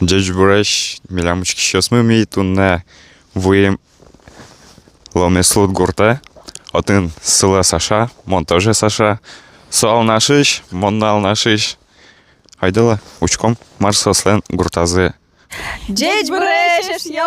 Dzieci bureš, mieliamučki šiosmy meitunne vujem lomeslut gurte, otın sıla saşa, montajı saşa, sual našiş, monnal našiş. Haydala, uçkom, marsoslen gurtazı. Dzieci bureš, jo!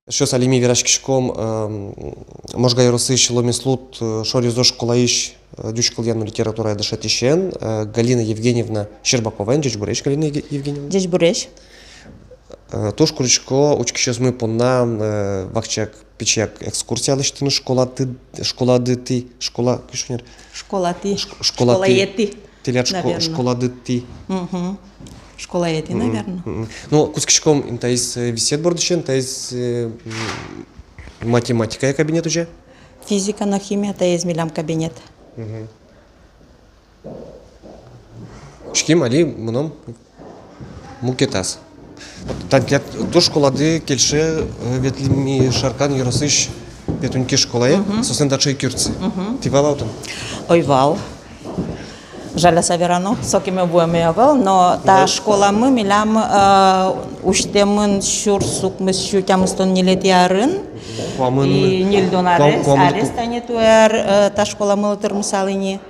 Що салімі вірашкішком можгай росиш ломислут шорізо школаїш дючкал'яну література дешатішен Галина Евгеньевна Щербакова, діч буреш Галина Евгеньевна. Dzieci bureš. Тож курочко учкішез ми понам вахчак пічак екскурсія лиштину школа дити школа кишнер Школа ти. школа ети. телячко школа дити. Школа ети, наверное. Ну кускішком інтайс висет бордишен, інтайс математика кабинет уже. Физика на химия, та измелям кабинет. Шким али мном мукетас. Танклят то школады келше ветлими шаркан яросыш петуньки школае, сосын дачай кюрцы. Ты валаутын? Ой, вал. Жаля саверано, сокиме буеме явал, но та школа мы милям уштемын шур сук мы шутямыстон нилетиарын. И нильдонарес, арес тане туэр та школа мы латырмысалыни.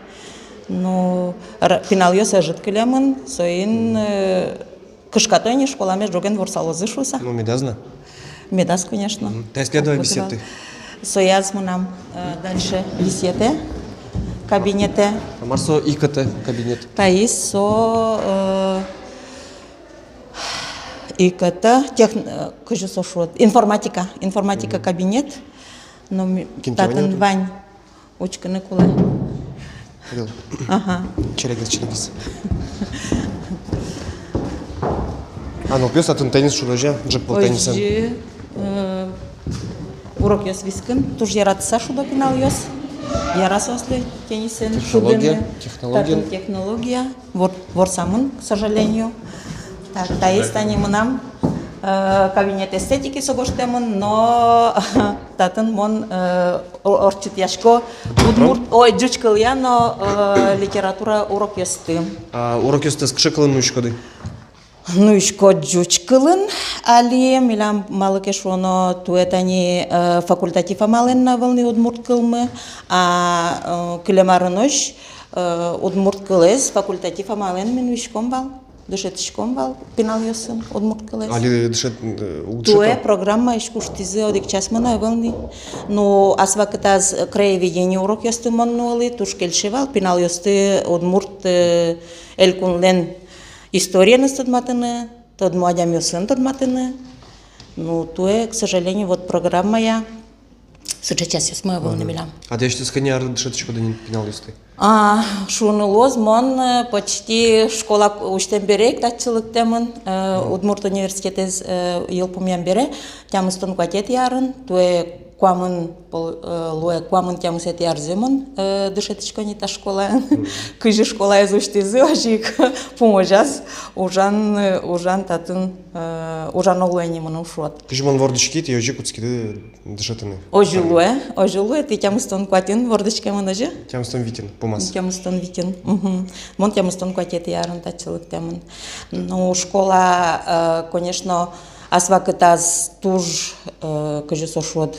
Ну, пинал ёса житкелемын, соин кышкатойни школаме жоген ворсалозы шуса. Ну, медазна? Медаз, конечно. Та исследуя беседы. Сояз мы нам дальше беседы. Кабинете. Марсо ИКТ кабинет. Таис со ИКТ, информатика кабинет. Но татын вань учканы кулай. Ага. Челегис. А ну пес атын теннис шуража, джекпол тенниса. Урок ёс вискын, туж яратса шуда пинал ёс. Ярас ослы теннисен. Технология. Вот самын, к сожалению. Так, да есть они мы нам кабинет эстетики согоштемын, но татын мон орчит яшко удмурт, ой, джучкал я, но литература урок ёсты. А урок ёсты скшекалын нуишкоды? Нуишко джучкалын, али милам малыке шоно туэтани факультатив амален на волны удмурткалмы, а килемарынош удмурткалез факультатив амален минуишком бал. Дышетишком бал пинал ёсын удмурткалез. Али дышет Туэ программа ишкуштизе одик час мана волны. Но асвакатаз краеведение урок ёсты маннуалы, туш келшевал пинал ёсты удмурт элькунлен. История на стадматыны, тот младям ёсын тадматыны. Ну, туэ, к сожалению, вот программа я сейчас ёс мы волны милям. А ты что сканяр дышетишко да не пинал ёсты? Шунылоз мон почти школа уштен берек татчылыктемын Удмурт университетез йылпумян бере тямыстон кватет ярын туэ куамын луэ куамын тямысет ярземын дышетичко не та школа кыжы школа из уштезы ажик поможаз ужан татын ужан олуэни мын ушот. Кыжман вордышки ты ёжи куцкиды дышетыны. Ожулуэ ты тямыстон кватен вордышке мын ажы? Тямыстон витин. Тямыстон витин. Мон тямыстон кватет ярын татчылыктемын. Ну школа, конечно, Асвакытаз туж кажу сошод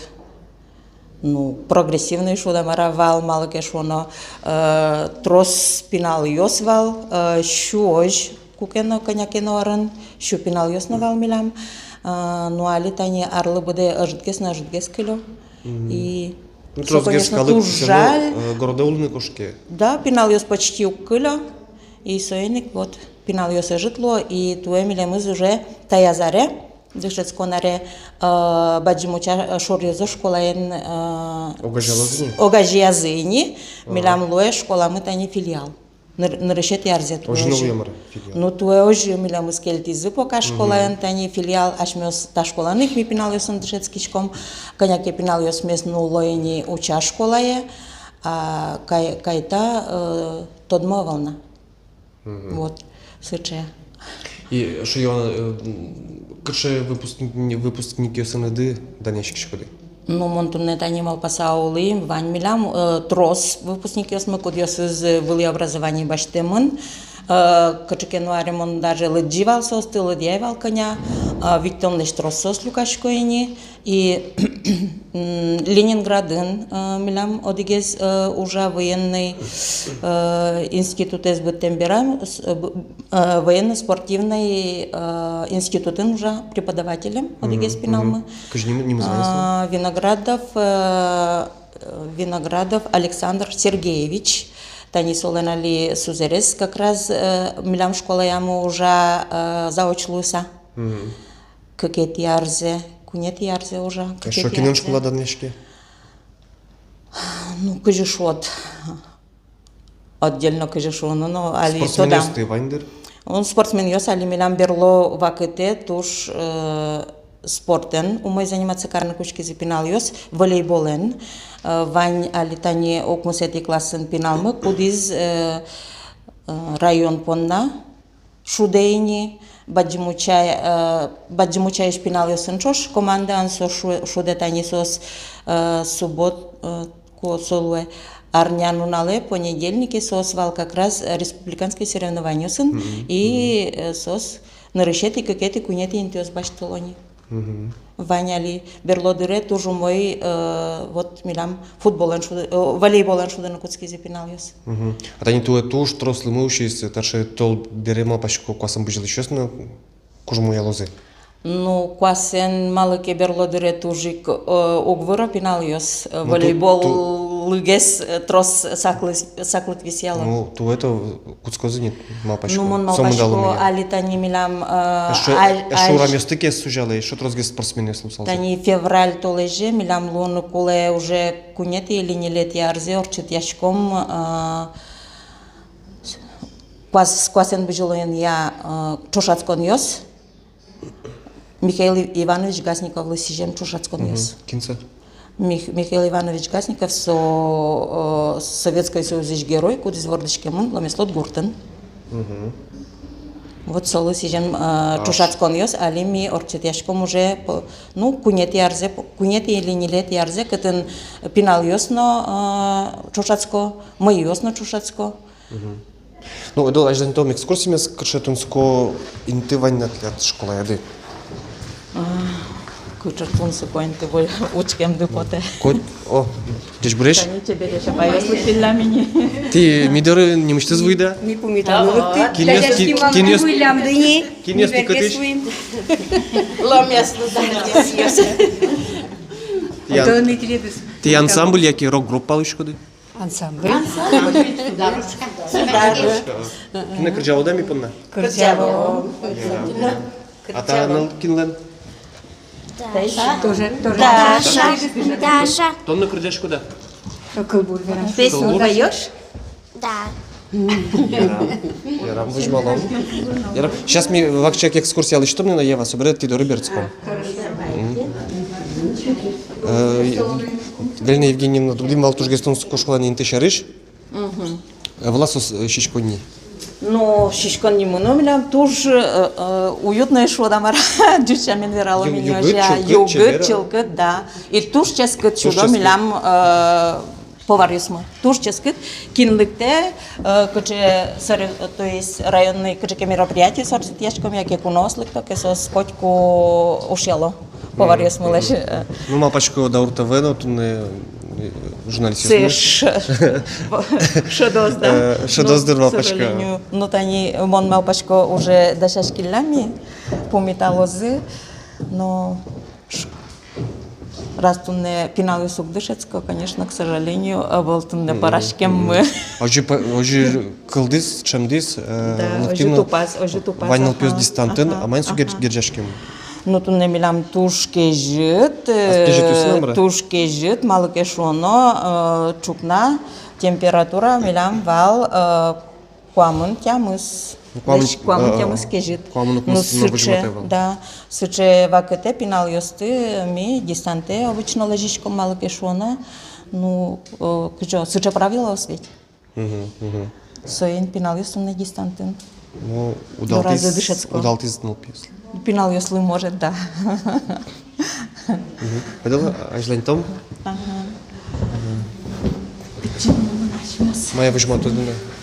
ну прогрессивный шода маравал малыке шоно трос пинал йосвал щож кукено конякено аран щу пинал йосновал милам ну али тани арлы буде ажыткес на ажыткес кило и Ну, всё, конечно, туж жаль. Городоулны кошки. Да, пинал йос почти уккыло, и соеник вот пинал йос житло, и туе милемыз уже таязаре, дышец конаре баджимуча шорьезо школаен огажи языни, милям луе школа мы тани филиал. Нырышет ярзет. Ожи новый ямар филиал. Ну туе ожи милемыз келтизы пока школаен тани филиал, ашмёс та школанык ми пинал йосын дышец кишком, коняке пинал йос местну лоени уча школае, а кайта тодмо волна. Вот, сыче. И что я кырше выпускники СНД данящик шкоды. Ну, монтунет анимал пасаулы, вань милям, трос выпускники осмы кудьёс из вылы образования баштемын, качекенуарем он даже лыдживал состы, лыдьяйвал коня, виктом лишь трос сос лукашкоини, и Ленинградын милям одигез уже военный институт СБТМБРА, военно-спортивный институтын уже преподавателем одигез пиналмы. Виноградов Александр Сергеевич. Танисолен али Сузерес, как раз милям школа яму уже заочлуса. Какет ярзе, кунет ярзе уже. Что кинен школа данешки? Ну, кажешот. Отдельно кажешон, но али тодам. Спортсмен вайндер? Он спортсмен йос, али милям берло вакете, туш спортен, умой заниматься карны кучки за пинал йос, волейболен. Вань алитане окмусети классен пиналмы, кудиз район понна, шудейни, баджимучай шпинал йосын чош, команда ансо шудетани сос суббот ко солуе. Арняну нале понедельники сос вал как раз республиканские соревнования сын и сос нарышети какети кунети интиос баштолони. Ваняли берлодыре тоже мой вот милям футболен волейболен шуда на кутски запинал ёс. А тани туе туш трослы мыущиеся, таше тол берема пашко квасам бежал еще на кужму ялозы. Ну квасен малыке берлодыре тужик огвыра пинал ёс волейбол лыгес трос саклыт висела. Ну то это кутскозы нет мапашко. Ну мон мапашко алита не милям Что рамёстыке сужалы, что трозге спортсмены слушал. Тани февраль толеже милям лун куле уже кунети или не лет ярзе орчит яшком квасен бежалоен я чошацкон ёс. Михаил Иванович Гасников лысижем чушацкон ёс. Кинца. Михаил Иванович Гасников со Советской Союзиш герой, куда из Вордышкемон, Ломеслот Гуртен. Вот со лысижем чушацкон ёс, али ми орчит яшком уже, ну, кунети ярзе, кунети или не лет ярзе, кытын пинал ёс но чушацко, мы ёс но чушацко. Ну, это аждан том экскурсия мес кыршетунско интывань на тлят школа яды. Кучертунсы поинты боль учкем дыпоте. О, деш буреш? Они тебе еще поясли пилламени. Ти мидоры не мечтыз выйда? Ми помитано ты. Кинес ты катыш? Ломясно Ти ансамбль яки рок-группа лышкоды? Ансамбль. Кина кыржавы да ми понна? Кыржаво. А та нал кинлен? Тоже. Даша. Тонна кыржаш куда? Кылбур верам. Песню поешь? Да. Ярам выжмалом. Ярам. Сейчас ми вакчак экскурсия алыштым на Ева соберет ти до Рыберцком. Галина Евгеньевна дублим Малтушгестонскую школу не интешарыш. Власос шишконни. Ну, шишкон не мономилям, туж уютная шода мара, дючамен верала меня же, югыт, чилкыт, да. И туж ческыт чудо милям повар юсмы. Творческий кинлыкте, то есть районные кычеке мероприятия сорсит яшком, яке кунослык, то кесо скотьку ушело. Повар юсмы лишь. Ну, мапачко да УРТВ, но тут не журналист. Це шедоз, да? Шедоз дыр К мапачка. сожалению, но тани мон мапачко уже дашаш килами по металлозы, но раз тут не пинал сук дышецко, конечно, к сожалению, был тут не парашкем мы. Ожи кылдис, чемдис, Да, ожи тупас. Вайнал пёс дистантын, а майн сугер гержашкем. Ну тут не милам тушке жит, малыке шоно, чукна, температура милам вал, куамын тямыс. Куамын тямыс кежит. Ну сыче, да, сыче вакете пинал ёсты, ми дистанте, обычно ложичком малыке шоно, ну, сыче правила осветь. Соен пинал ёсты на дистантын. Ну, удалтиз нылпиз. Пинал ёслы может, да. Видела, ажлен том? Моя выжма тут.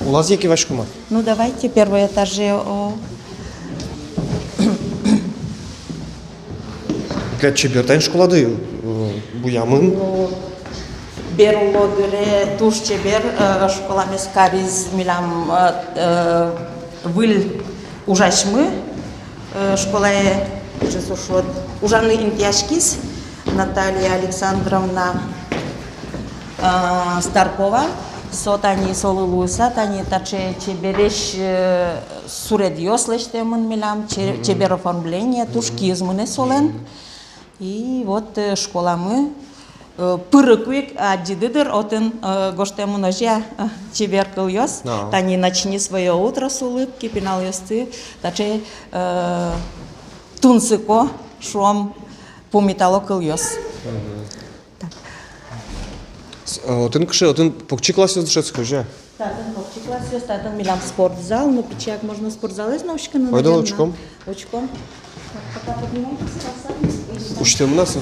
У вас яки вашкума? Ну давайте первый этаж. Для чебертайн школады буямын. Берлодыре туш чебер школамес кариз милам выл ужашмы школае жесушот ужаны интяшкис Наталья Александровна Старкова сотани солулуса тани таче чебереш суред ёслештемын милам чебер оформление тушкизмыне солен и вот школамы пырыкуик адидыдыр отын гоштемын ожя чебер кыл ёс тани начни свое утро с улыбки пинал ёсты таче тунсыко шуам помитало кыл ёс. Отын кышы, отын покчи класс ёздышет схожа? Татын покчи класс ёс, татын милам спортзал, но пичак можно спортзал из наушка, но наверное. Очком? Очком. Пока поднимайтесь, Учтем у нас?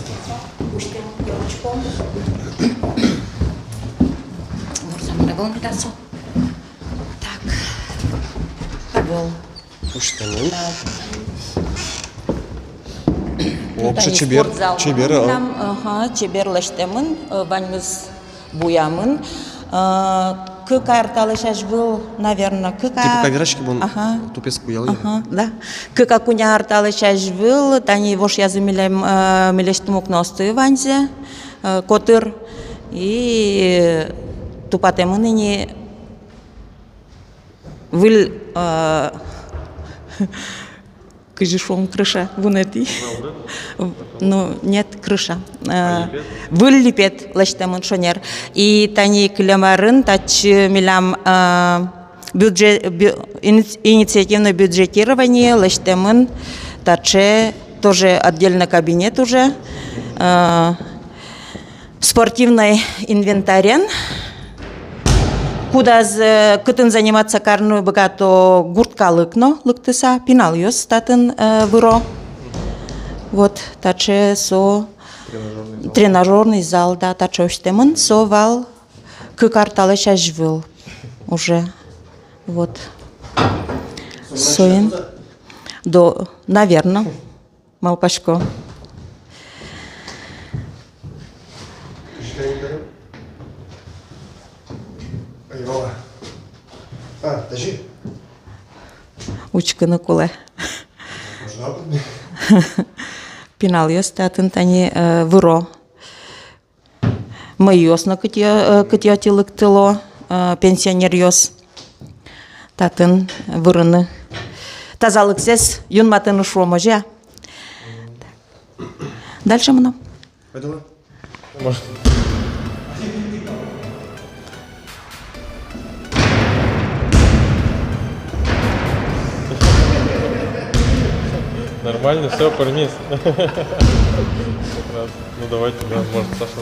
Учтем очком. Можно на голову даться. Так. Погол. Учтем. Опша чебер. Чебер лештемын, ваньмыз буямын. Кыка арталышаш был, наверное, кыка... Типа каверашки был, тупец куялы. Да. Кыка куня арталышаш был, тани вош язы милештим окносты ваньзе, котыр. И тупатемын ини выл... Кыжишом крыша, вунети. Ну, нет, крыша. Вылипет, лештемын шонер. И тани клемарын, тач милам инициативное бюджетирование, лештемын, таче тоже отдельный кабинет уже. Спортивный инвентарен. Куда кытын заниматься карную богато гуртка лыкно, лыктыса, пинал ёс статын выро. Вот, таче со тренажерный зал, да, таче оштемын, со вал кыкарталы шажвыл уже. Вот. Соин. До, наверное, малпашко. Дажи. Учканы куле. Пинал ёс татын тани выро. Мы ёсно кытя тилыктыло, пенсионер ёс. Татын вырыны. Тазалык сес, юнматын шуможа. Дальше мына. Нормально, все, пармис. Ну давайте, да, может Саша.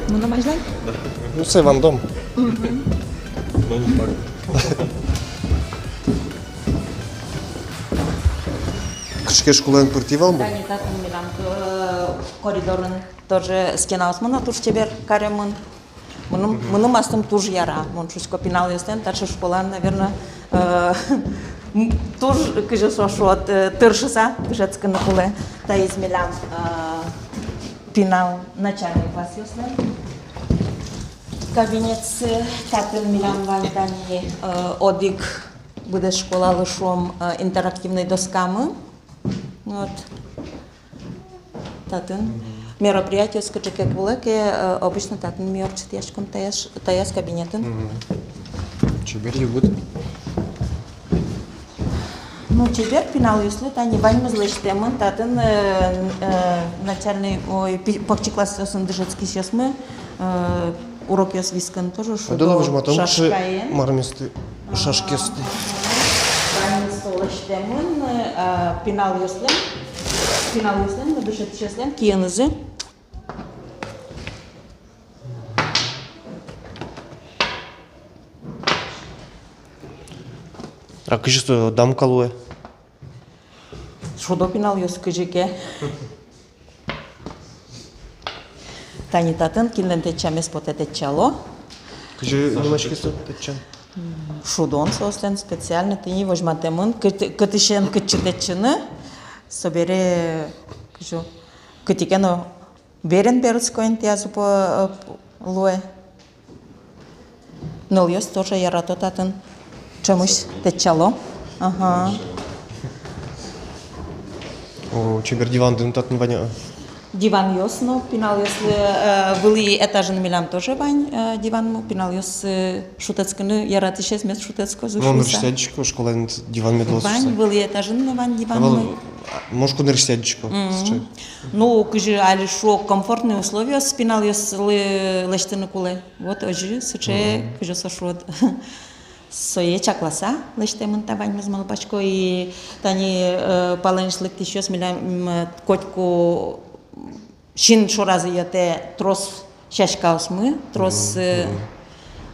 Ну, намаждай? Ну, це Ван Дом. Ну не факт. шке школаен пыртивал му? Тани татын милам коридорын тоже стена османа туж чебер каремын. Мыным астым туж яра. Мон шучко пинал ястен, таче школан, наверное, туж кыжы сошот тыршыса, кыжецкы накуле. Та измилам пинал начальный класс ястен. Кабинет татын милам вантани одик буде школа лишом интерактивной доскамы. Вот. Татын. Мероприятие с качеке кулаке обычно татын миорчит яшком таяс кабинетын. Чебер ебут. Ну, теперь пинал если тани ваньмыз лештемын татын начальный пакчи класс ясын дышецкий сейчас мы урок яс вискан тоже Адала выжиматом шашкаен. мармисты шашкесты. Ваньмыз лештемын пинал яслен дышецкий яслен киенызы. А кыжы дам калуэ? Шудо пинал яс кыжеке. Тани татын килен течамес поте течало. Кыжы немашкесты течан? Шудон сослен специально ты не возьматемын кытышен кытчытечыны собере кыжу кытикено берен берскоин тязу по луэ. Нол яс тоже ярато татын чемусь течало. Ага. О, чебер диван дын татын ваня. Диван яс, но пинал яс были этажын милам тоже вань диван пинал яс шутецкыны яратышес мес шутецко Ну, зушуса. университетчико, школаен диван медлос. Вань были этажын, но вань диван. Может, университетчико. Ну, кыжы али шо комфортные условия спинал если лештыны куле. Вот ожи сыче кыжы сошот. Сое чакласа лештемын тавань мызмал бачко и тани паленшлык тишёс милям котку шин шоразы яте трос шашкаус мы, трос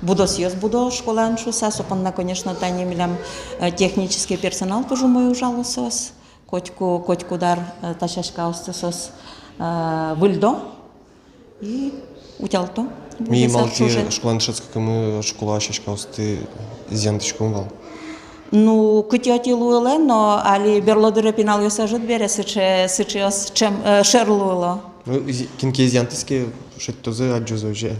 будос ёс будо школан шуса, сопанна, конечно, тани милям технический персонал тоже мой ужалосос. Котку дар та шашкаус сос выльдо и утялто. Ми малки школан шацка мы школа шашкаусты зенточком вал. Ну, кытяти луэлэ, но али берлодыре пинал ёсажыт бере сыче ёс чем шерлуэло. Ну, кинки зентыски шеттозы аджузы уже.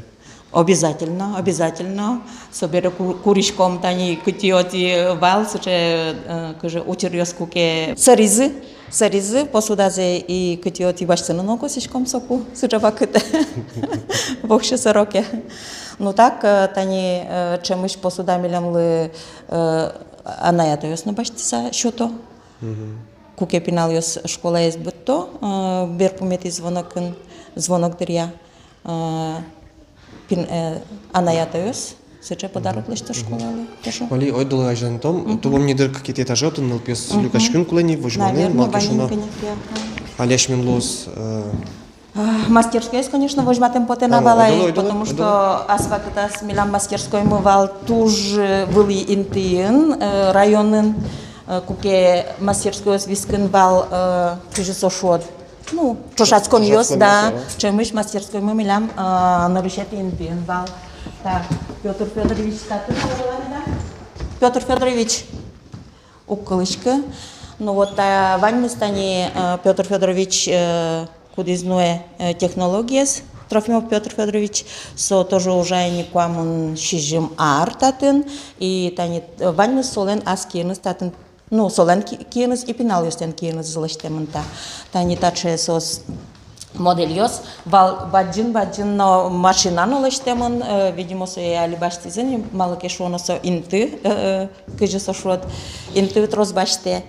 Обязательно. Собере куришком тани кытяти вал сыче кыжы утер ёс куке саризы посудазе и кытяти баштыны ного сишком соку сыче вакыты. Вохше сороке. Ну так, тани чемыш посуда милямлы анаято ёс на баштиса шото. Куке пинал ёс школа ес бытто, берпумети звонок дырья. Анаято ёс, сыче подарок лешто школалы. Вали ойдылы ажантом, тубом недыр какие-то этажи, он нылпес люкашкин кулени, вожманы, Наверное, малкишуна. Аляшмин лос. Мастерская есть, конечно, возьмем потена валай, потому что асфактас милам мастерской мы вал туж были интиен районен куке мастерской свискен вал туж сошод. Ну, чошацкон ёс, да, чемыш мастерской мы милам нарушать интиен вал. Так, Петр Федорович, Петр Федорович, уколышка. Ну вот, вань мы стане Петр Федорович кудизное технологиес, Трофимов Петр Федорович, со тоже уже никому шижим артатын, и тани вань солен аскинус татын, ну солен киенус и пинал ёстен киенус залештемента, тани таче сос модель ёс, баджин но машина налештемон, видимо со я алибаштизен, малке шоно со инты, кыжы сошот, инты трос баште,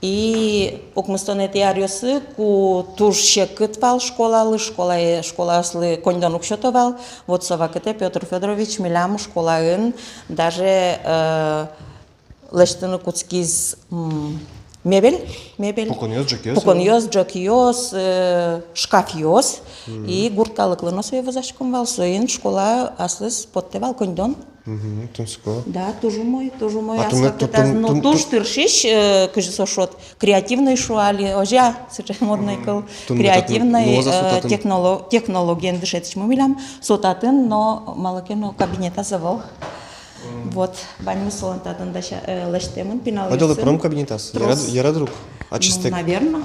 и окмустоне теариосы ку турше кытвал школаслы коньдон укшотовал, вот совакете Петр Федорович милям школаын, даже лештены куцкиз мебель, пуконьёс, джокьёс, шкафьёс, и гурткалыклы носу его зашком вал, соин школа аслыс поттевал коньдон, Тунско. Да, тоже мой. А Аз тун- как тун- это, тун- ну, тун- туш тыршиш, кажется, сошот, креативный шуали, ожа, сейчас модный кыл, Тун креативный метатын, ноза сотатын. технология дышать, мы милям, сотатын, но малакено кабинета завал. Вот, баню солонтатын даша лештемон, пинал. Адалы пром кабинетас. Трос. Ярадрук. А Ну, чистек. наверное.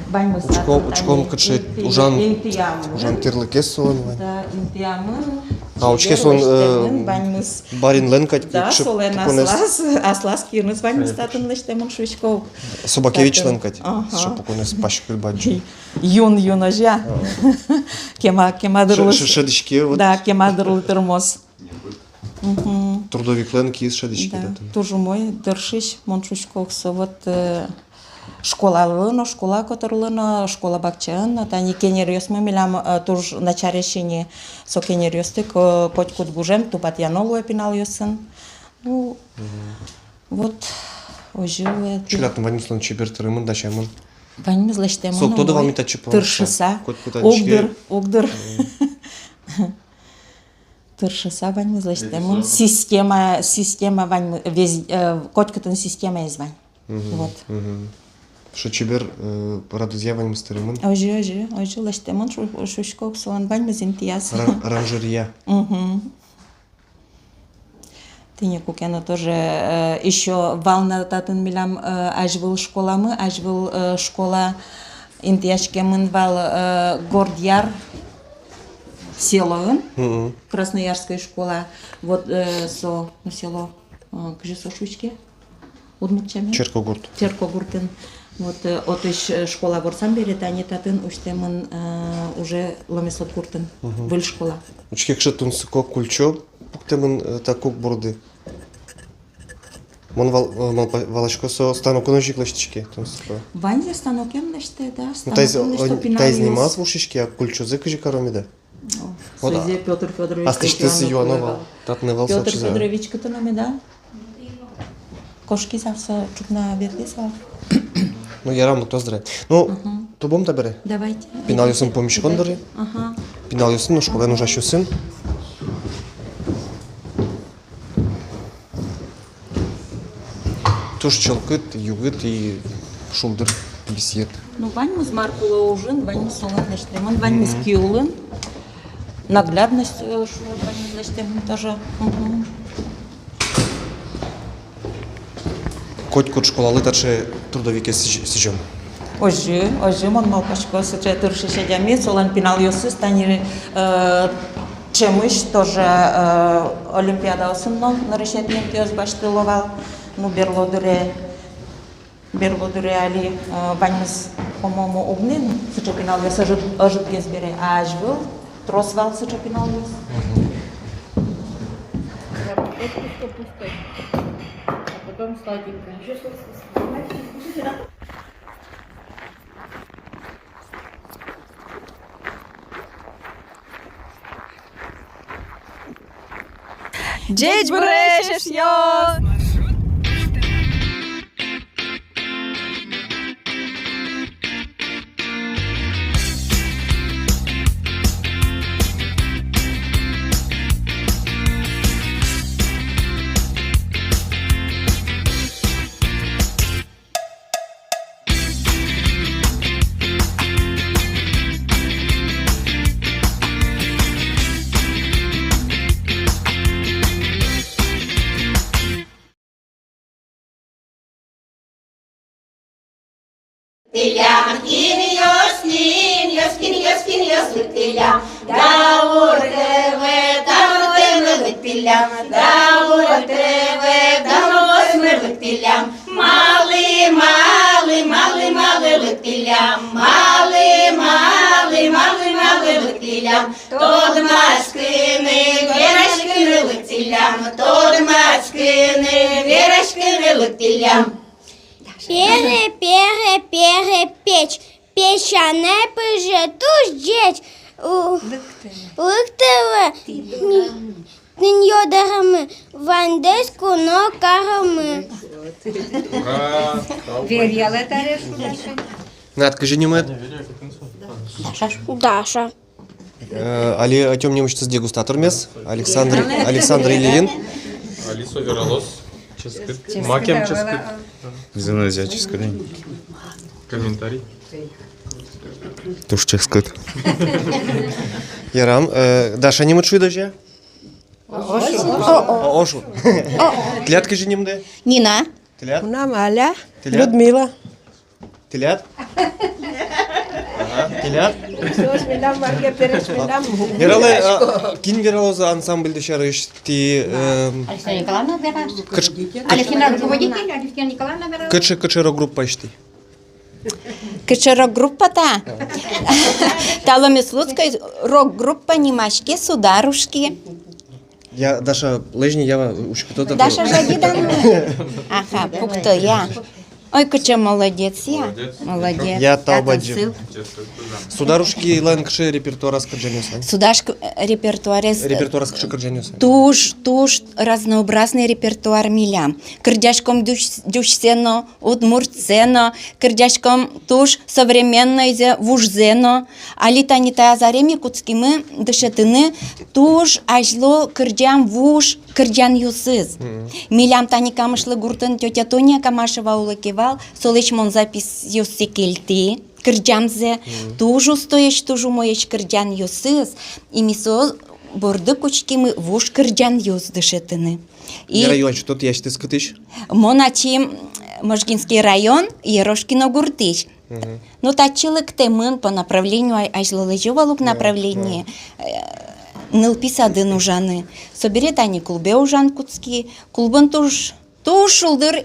Баню Учком кычы ужан терлыкес солон. Да, интиамын. А учке сон баньмыз. барин ленкать Да, кычы солен тупонес. аслас кирныз баньмыз татын лештемон швичков. Собакевич Татын. ленкать. Ага. Шапуконес пашкül баджи. Юн ожа. Кемадырлы. Шедички вот. Да, кемадырлы термос. Трудовик ленки из шедички. Да, тоже мой дыршиш моншучковса. Вот школа которлына, школа бакчан, тани кенерёс мы милям тоже начарешение со кенерёстык потькут гужем, тупат янолу эпинал ёсын. Ну, вот, ожилы. Чилятын ванюслан чебертырымын да чамын. Баньмыз лештемон. Сол тоды валмита чипа. Тыршыса. Огдыр. Тыршыса баньмыз лештемон. Система баньмы, коткатын система есть бань. Вот. Что чебер радузья ваним старымын. Ожи, лештемон, шушков, солан баньмыз имтияз. Оранжерия. Тыне кукено тоже еще вална татын милям ажвыл школамы, ажвыл школа интияшкемын вал Гордьяр селоын, Красноярская школа, вот село, где сошучки, удмуртчами? Черкогуртын. Вот от школа горсам берет, они татын уштемын уже ломеслот гуртын, выл школа. Учке кши тунсыко кульчо, пуктемын такок бурды. Мон валачко со станоконо жиклаштички тунсыко. Ванья станокем неште, да, Тай станокем знимас в ушишки, а кульчо зыкажи коромида. Сөзде Петр Федорович. А ты что с Юанова? Татнывал Петр сочи за. Федорович кытынаме, да? Кошки завса чукна вердеса. Ну я раму то здраве. Ну, то бом табере. Давайте. Пинал юсын помещикон дыры. Ага. Пинал юсын, ну школа нужащу сын. Туш челкыт, югыт и шулдыр бесед. Ну, ваньмыз маркула ужин, ваньмыз солон лештемон, ваньмыз киулын. Наглядность шула ваньмыз лештемон тоже. Коть школалы таче трудовике сижем. Ожи, мон малкашко сыче тыршише дями, солон пинал ёсы, станири чемыш тоже олимпиада осынно, нарышетнем тёз баштыловал. Ну, берлодыре али ваньмыз, по-моему, огнен, сыче пинал ёс, ожит гезбере, а ажвыл, тросвал сыче пинал ёс. Потом сладенько. Dzieć bрешеш йо! Tilям, kinios, tilям, daur teve, tilям, daur teve, tilям, mali, tilям, tilям, tod maskini, verashkini, tilям, tod maskini, verashkini, tilям. Пере, печь, печане пыже, туш деть, лыктывы, ньёдарымы, вандеску, но карымы. Верьяла тарешу. Надка же не мыт. Даша. Али атем немучтыз дегустатор мес. Александр Ильин. Алисо Веролос. Ческит. Макем ческит. Зенозиатический день. Комментарий. Туш ческит. Ярам. Даша немучуй даже? Ошу. Тлят кыжы немде? Нина. Тлят? Нам Аля, Тлят? Людмила. Тлят? Ага, тлят? Вералы, кин вералозы ансамбльді шарыш ти... Александра Николаевна Вера. Кыч Александра руководитель, Александра Николаевна Вера. рок-группа ишти. Кычырок группата. Таломислуцкая рок-группа Немашки, Сударушки. Я, Даша, лыжни, я уж кто-то... Даша Жагидан. Ага, пукто я. Ой, кыча молодец я. Молодец. Я Талбаджи. Сударушки лайн кши репертуара с кырджанюсан. Судаш репертуаре Репертуара с кши кырджанюсан. туш разнообразный репертуар милям. Кырдяшком дюшсено, удмуртсено, кырдяшком туш современное зе вужзено. Алита не та зареми куцкимы дышетыны туш ажло кырдян вуж кырдян юсыз. Милям тани камышлы гуртын тетя Тоня Камашева улыкевал, солечмон запись юсы келти. Кырджанзе тужу стоящ, тужу моещ кырджан юсыз, и мисо борды кучкимы вуш кырджан юз дышетыны. Я район, что тут я ты скатыш? Моначи Можгинский район, Ерошкино Гуртыш. Ну, тачилык темын по направлению Айжлалыжевалук направление. Нылпи сады нужаны. Соберет они клубе ужан куцки, клубын туш улдыр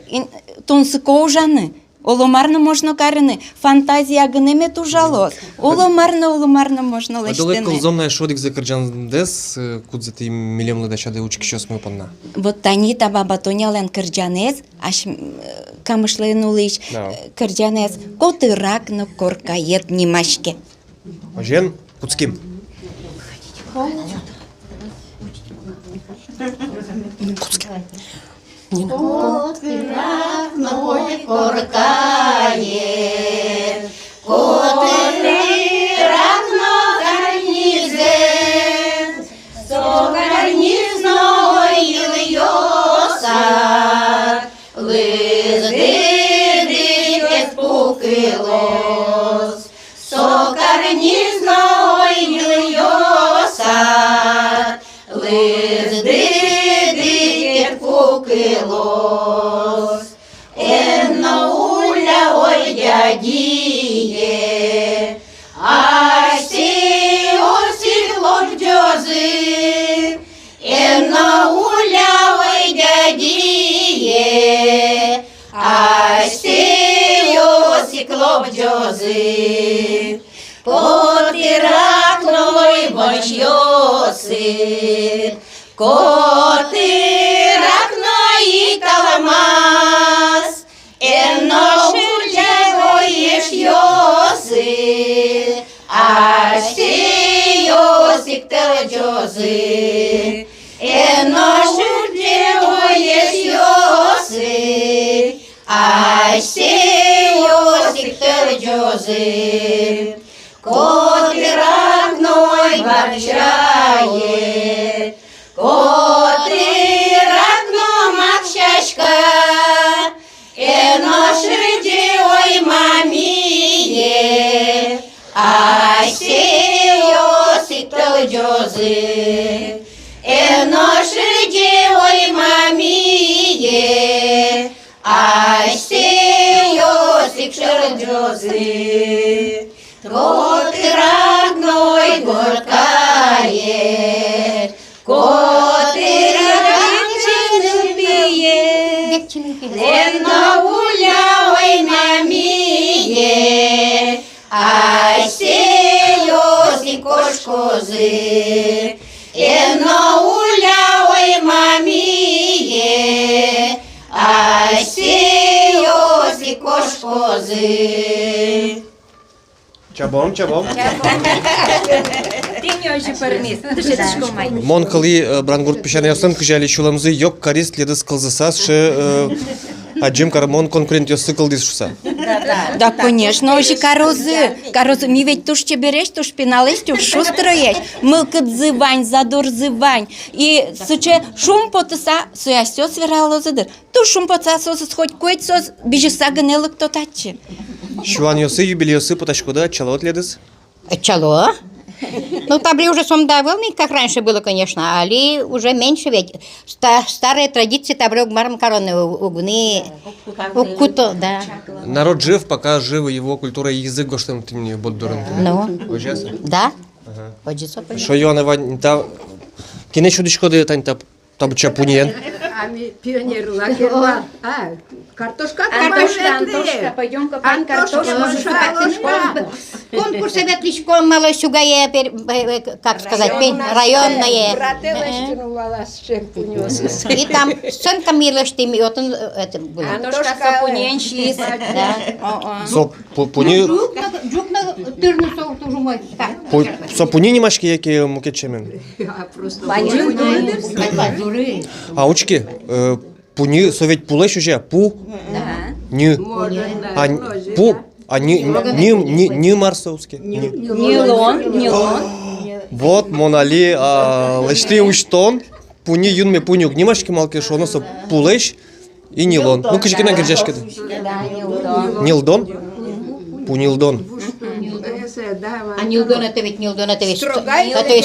тонсыко ужаны. Оломарно можно карыны, фантазия гынеме тужалос. Оломарно можно Адылы лечтены. кылзомная шодик за кырджан дес, кудзе ты милемлы дачады учки щас мы панна. Вот тани таба батонялен кырджанес, аш камышлен улыш Да. кырджанес, котырак но коркает немашке. Ажен, куцким. Коркає, котирак на гарнізе, со гарнізного ілйоса, лиздидить пукилос, со гарнізного ілйоса, лиздидить пукилос. Enna ulla oi dядіє, асі осі хлопджози. Enna ulla oi дядіє, асі осі хлопджози. Котирак ной бочйоси, котирак ной таламас. Enno uljavoies josi, asti josik teljosi. Enno uljavoies josi, asti josik teljosi. Котирак ной варчае, котирак но макшашка. Eno shirdi oi mamiye, ashe yosik teljozi. Eno shirdi oi mamiye, ashe yosik teljozi. Котирак ной горкае, котирак чиным пие. Enna ulla oi mamiye, ashe yosik koshkozi. Enna ulla oi mamiye, ashe yosik koshkozi. Чабом. Ты мне очень пармис, надо же это шкомай. Мон кыли брангурт пешаны ясын кыжали чуламзы yok karis ледыс кылзысас шы А Джим Карамон конкурент цикл дишуса. Да, конечно, уже корозы. Ми ведь туш чебереш, туш пеналеш, туш шустроеш. Мылкыт зывань, задор зывань. И суче шум потыса, суясё сверало задыр. Туш шум потыса сосыз хоть койт соз, бежеса гынелык тотачы. Шуан Йосы юбилейосы поташкуда чалот ледыс. Чало? Ну, табли уже сом довольны, как раньше было, конечно, али уже меньше ведь. Старые традиции табли угмарм короны угны, укуто, да. Народ жив, пока живы его культура и язык, что ты мне боддурен. Ну, Ожеса. да. Ожеса. Что Йоанна Вань, та кине чудочко да тань таб чапуньен. Пионер лагерь. Картошка, Антошка, пойдем копать картошку. Конкурс ветличко малой сюгае, как сказать, районное. И там сценка милостями, вот он это было. Антошка сапунен шлис. Со пуни Джук на тырну тоже мой. со пуни немашки яки мукечемен. А учки пуни совет пулеш уже пу. Не. Пу. А не марсовский. Нилон. Вот Монали лешти уштон. Пуни юнме пунюк немашки малки шоносо пулеш и нилон. Ну кыжки на гержашки. Нилдон. Пунилдон. А Нилдон это ведь это ведь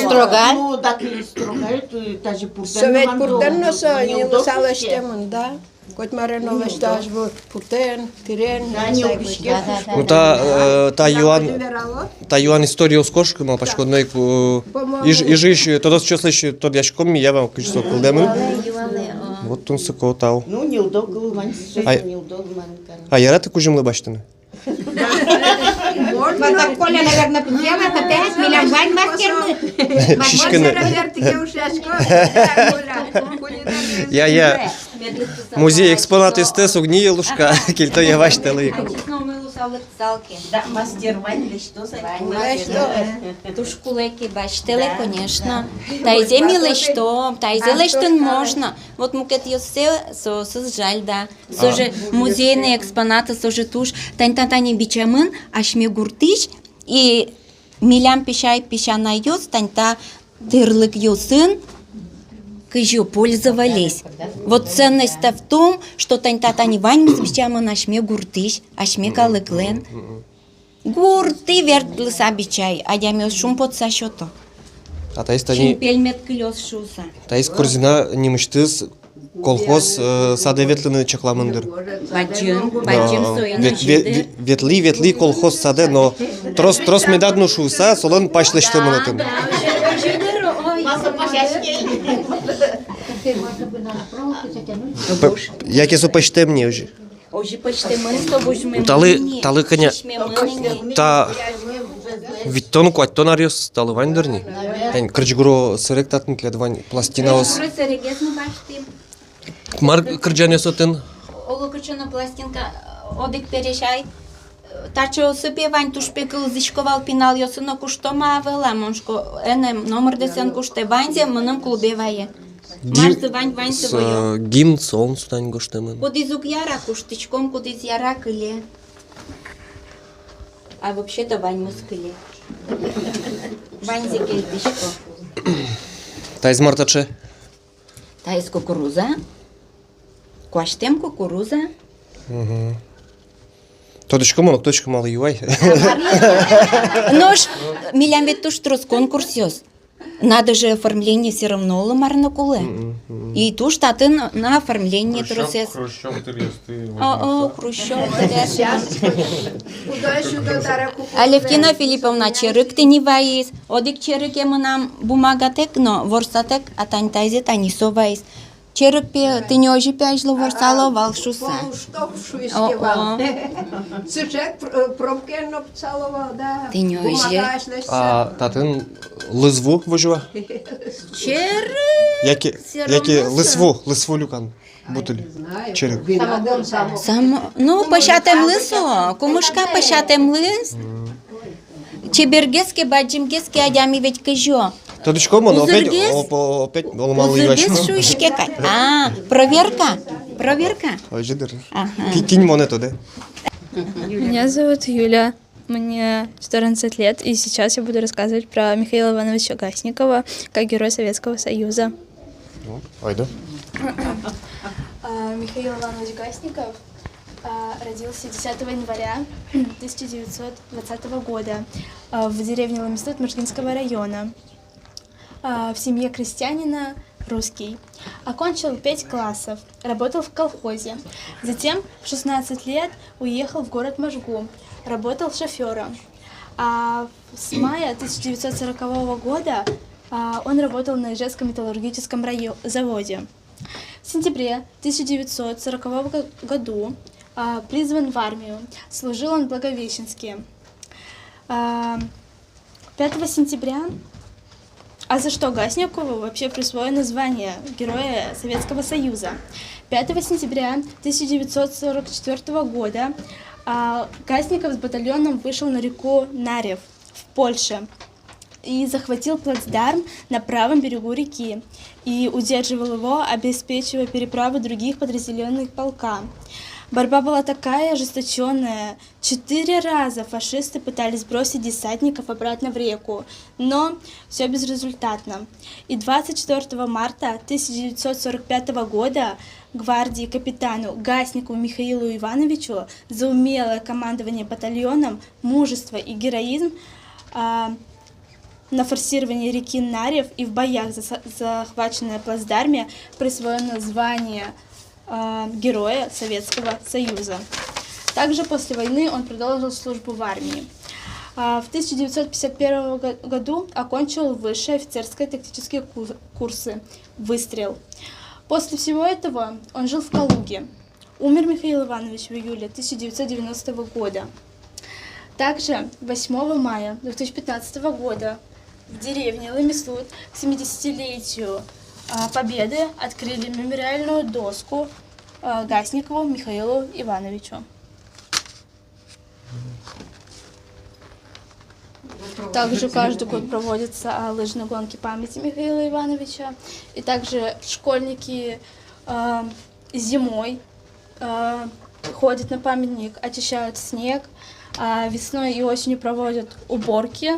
строга. Ну, так и строга, это даже пурден. Совет пурден носа не лысалаш темон, да? Коть мареноваш даже вот пурден, тирен. Ну та Юан историю с кошкой мал пашкодной и жиш тодос чослеш тод яшком ми явам кышсо кылдемын. Вот тун сыко тау. Ну, не удобно, не удобно. А яраты кужимлы баштыны. Вот так Коля, наверное, пьяна, это 5 миллион вань мастер. Шишкины. Я. Музей экспонаты стес угни лушка, кельто я вашталы. Да, мастер Вань, ли что за Тушкулеки баштеле, конечно. Тайзе миле что, тайзе лештен можно. Вот мукет йосе, сос жаль, да. Соже музейные экспонаты, соже туш. Тань-тань-тань бичамын, ашме гуртыш. И милям пищай пищана йос, тань-та тырлык йосын. Кыжу пользовались. Вот ценность-то в том, что тань-та-тань вань с бичамын ашме гуртыш, ашме калыклен. Гурты вертлыса бичай, а ямёс шум под сашото. А та есть они. Пельмет клёс шуса. Та есть корзина немыштыз колхоз саде чакламындыр. Бачым сояна жиды. Ветли колхоз саде, но трос медадну шуса, солон пашлешты мынытын. Яке со почте мне уже. Ожи почти мы с тобой жмем. Талы коня. Та виттон куаттон ариос талы вайндырни. Тань кыржгуро сырек татын кледвань пластинаос. Мар кырджанесотын. Ого кычына пластинка одик перешай. Тачо сыпевань тушпекыл зишковал пинал йосыно куштома авела моншко энем номер десен куште ванзе мыным клубевае. Марсы вань свое. Гимн сон сутань гоштемын. Кудизук яра куштычком кудиз яра кыле. А вообще-то вань мускыле. Вань зекельдышко. Та из мартаче. Та из кукуруза. Куаштем кукуруза. Тодочка монок, точка мало юай. Нож, милям ведь туш трос конкурс ёс. Надо же оформление все равно ламарна куле. И туш таты на оформление тросес. Хрущев, ты ресты. Хрущев, Алевтина Филипповна черык ты не ваис. Одик черык ему нам бумагатек, но ворсатек, а тань тайзе танисо ваис. Черык ты не ожи пяжло ворсало валшуса. Ты не ожи. А татын лызву вожува? Черык. Яки лысву люкан бутыль. Черык. Ну, пощатем лысо. Кумышка пощатем лыс. Чебергески, баджимгески, адями ведь кыжо. Тодочка мон опять олмал юаш. Проверка. Проверка? Ой, жидер. Ага. Кинь монету, да? Меня зовут Юля, мне 14 лет, и сейчас я буду рассказывать про Михаила Ивановича Гасникова как герой Советского Союза. Айда. Михаил Иванович Гасников родился 10 января 1920 года в деревне Ламистут Можгинского района в семье крестьянина, русский. Окончил 5 классов, работал в колхозе. Затем в 16 лет уехал в город Можгу, работал шофером. А с мая 1940 года он работал на Ижевском металлургическом заводе. В сентябре 1940 году призван в армию. Служил он в Благовещенске. 5 сентября, а за что Гасникову вообще присвоено звание Героя Советского Союза? 5 сентября 1944 года Гасников с батальоном вышел на реку Нарев в Польше и захватил плацдарм на правом берегу реки и удерживал его, обеспечивая переправу других подразделений полка. Борьба была такая ожесточенная. 4 раза фашисты пытались бросить десантников обратно в реку, но все безрезультатно. И 24 марта 1945 года гвардии капитану Гасникову Михаилу Ивановичу за умелое командование батальоном, мужество и героизм на форсировании реки Нарев и в боях за захваченное плацдарме присвоено звание Героя Советского Союза. Также после войны он продолжил службу в армии. В 1951 году окончил высшие офицерские тактические курсы «Выстрел». После всего этого он жил в Калуге. Умер Михаил Иванович в июле 1990 года. Также 8 мая 2015 года в деревне Ламистут к 70-летию Победы открыли мемориальную доску Гасникову Михаилу Ивановичу. Также каждый год проводятся лыжные гонки памяти Михаила Ивановича. И также школьники зимой ходят на памятник, очищают снег, а весной и осенью проводят уборки.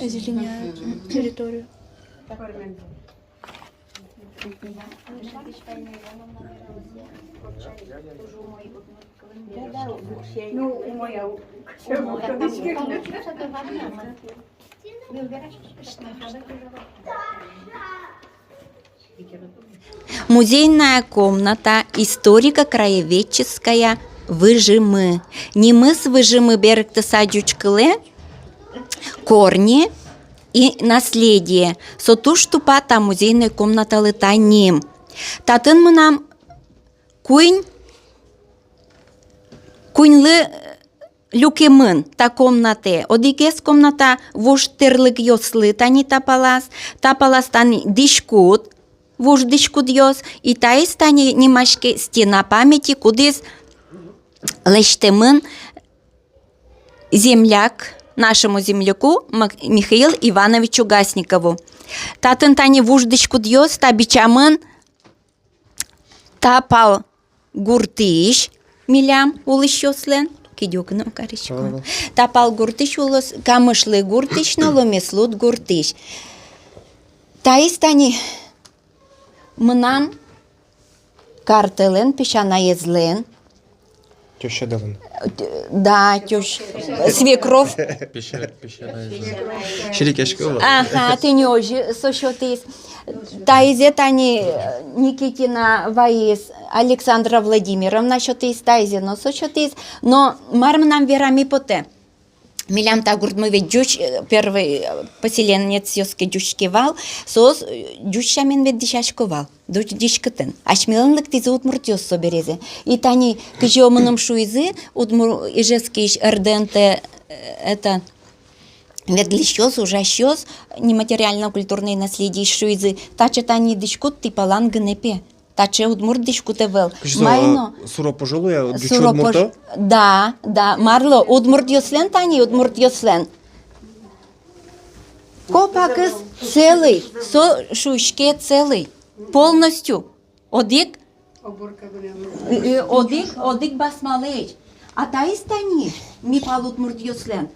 Озеленяют территорию. Музейная комната историко-краеведческая Выжимы. Немыс Выжимы берегті садючкылы, корни и наследие. Сотуш тупа та музейная комната лытаним. Татын мынам куньлы люкемын та комнате. Одигес комната вуштырлык йослы тани тапалас тани дишкут, вуш дишкут йос, и таис тани немашке стена памяти, кудис лештемын земляк, нашему земляку Михаилу Ивановичу Гасникову. Татын тани вуш дишкут йос, та бичамын тапал гуртиш милям улыш йослен. Кидюкну каричку. Тапал гуртиш улыс, камышлы гуртиш, но ломеслут гуртиш. Таис тани мынам картелен, пешана езлен. Теща даван. Да, теща. Свекров. Ширикешкова. Ага, ты не ожи, сошотис. Таизе тани Никитина Ваис, Александра Владимировна, шотис таизе, но сошотис, но марм нам верами поте. Милям та гуртмы ведь дюч, первый поселенец ёски дюшкевал, сос дюшамин ведь дишашковал, дюшкетен. Ашмиланлык тизе утмуртёс соберезе. И тани кыжёмыным шуизы, ижескиш РДНТ, это ведлищёс, ужащёс, нематериально-культурное наследие шуизы, тача тани дишкут типалан гнепе. Таче удмурт дишкутевел. Майно. Суро пожилуя, дючу удмурто? Да, марло, удмурт йослен тани, удмурт йослен. Копакыс целый, со шушке целый. полностью. Одик басмалеч. А таистани ми палут мурдьослен.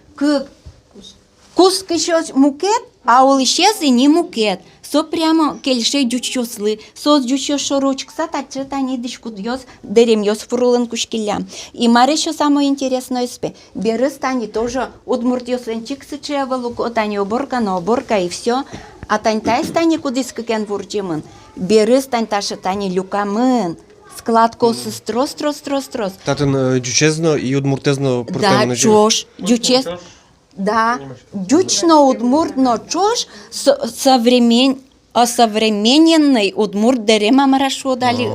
Кус кишос мукет, а ол исчез и не мукет. Со прямо кельше дючослы, со дючо шорочкса, таче тани дишкудьос, деремьос фрулен кушкилям. И маре еще самое интересное спе. Беры тани тоже удмуртьослен чиксычевалу, тани оборка и все. А тань тайстани кудис какен вурчимын. Беры стань таша тани люкамын. Складко строс. Татын дючезно и удмуртезно Да, противно чош, дючез. Да, дючно удмуртно чош осовремененный удмурт дерема марашо дали.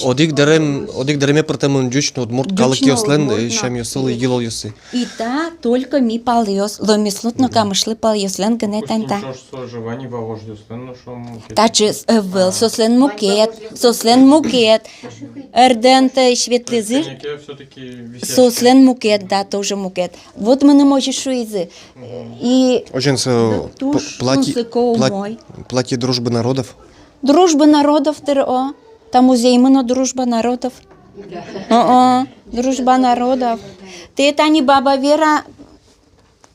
Одик дереме противно дючно удмурт калки ослен, шам йосыл йылол йосы. И та только ми пал йос, ломислутно камышлы пал йослен гане танта. Что ж соживани бавож юслен, ну шо мукет. Таче вел сослен мукет, эрденте шветлизы. Коньяке все-таки висящие. Сослен мукет, да, тоже мукет. Вот мы не можем шуизы. И Очень платье дружбы народов. дружба народов, там музей мыно дружба народов. Дружба народов. Ты это не баба Вера,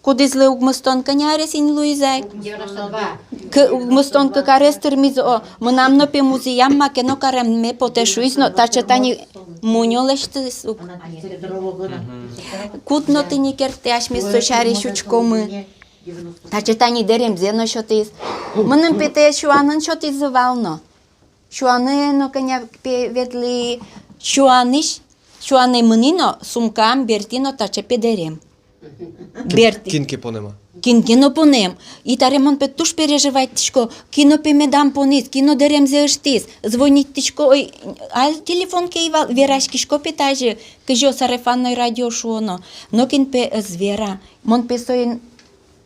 куда зле угмастон коняре син Луизай. Угмастон какарес термизо. Мы нам но пе музеям макено карем ме потешуизно, таче тани муньолешты сук. Кутно ты не кертяш ми сошари шучкомы. Таче тани дерем зено шотис. Мынын пете шуанын шотис завално. Шуаны но коня ведли шуаны мынино сумкам бертино таче педерем. Берти. Кинки понема. Кино понем. И таремон пе туш переживать тишко. Кино пе медам понис, кино дерем зештис. Звонить тишко. А телефон кейвал верашки шко питаже. Кежо сарафанное радио шуоно. Но кин пе звера. Мон пе соин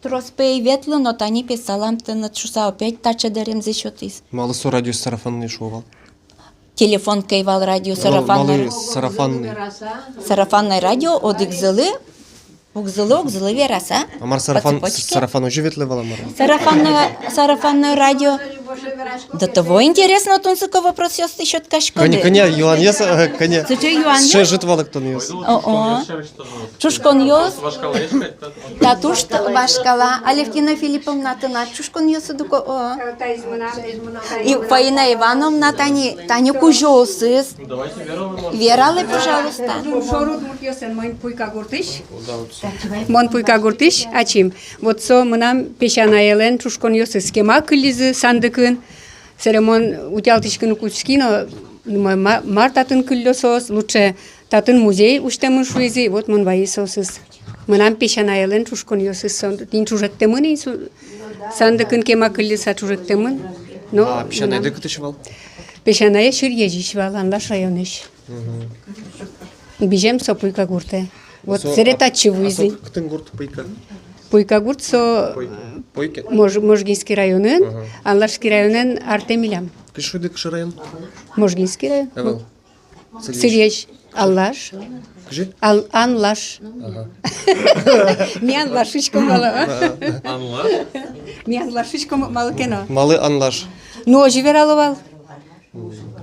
трос пе и ветло, но тани пе салам те на чуса опять таче дерем зешотис. Мало со радио сарафанный шувал. Телефон кейвал радио Мало сарафанное. сарафанный. Радио одикзылы. Угзылы вераса. Амар сарафан уже ветлевала мара. Сарафанное радио. Да того интересно, он такой вопрос есть еще ткашкоды. Коня, Юан есть, коня. Слушай, Юан Ше житвала кто не есть. Чушкон ёс. Вашкала есть? Татуш вашкала. Алевтина Филипповна тына чушкон ёс дуко. И Фаина Ивановна Таню кужосыз. Давайте Вера. Вералы, пожалуйста. Мон пуйка гуртиш, ачим. Вот со мынам пешанаелен чушкон ёсы схема кылизы сандыкын. Серемон утялтышкын кучкино мартатын кыллёсос, лучше татын музей уштемын шуизи, вот мон ваисосыз. Мынам пешанаелен чушкон ёсы тин чужеттемын сандыкын кема кыллиса чужеттемын. А пешанайды кытышвал? Пешанае ширьежишвал, анлаш районыш. Бижем со пуйка гурте. Вот серетачи вуизи. Кто гурт пуйка? Пуйка гурт со Можгинский районын, Анлашский районын Артемилям. Кышуды кышы район? Можгинский район. Эвел. Сирьеж Аллаш. Кыжи? Анлаш. Ми Анлашичко мало. Анлаш? Ми Анлашичко мало кино. Малы Анлаш. Ну, оживераловал.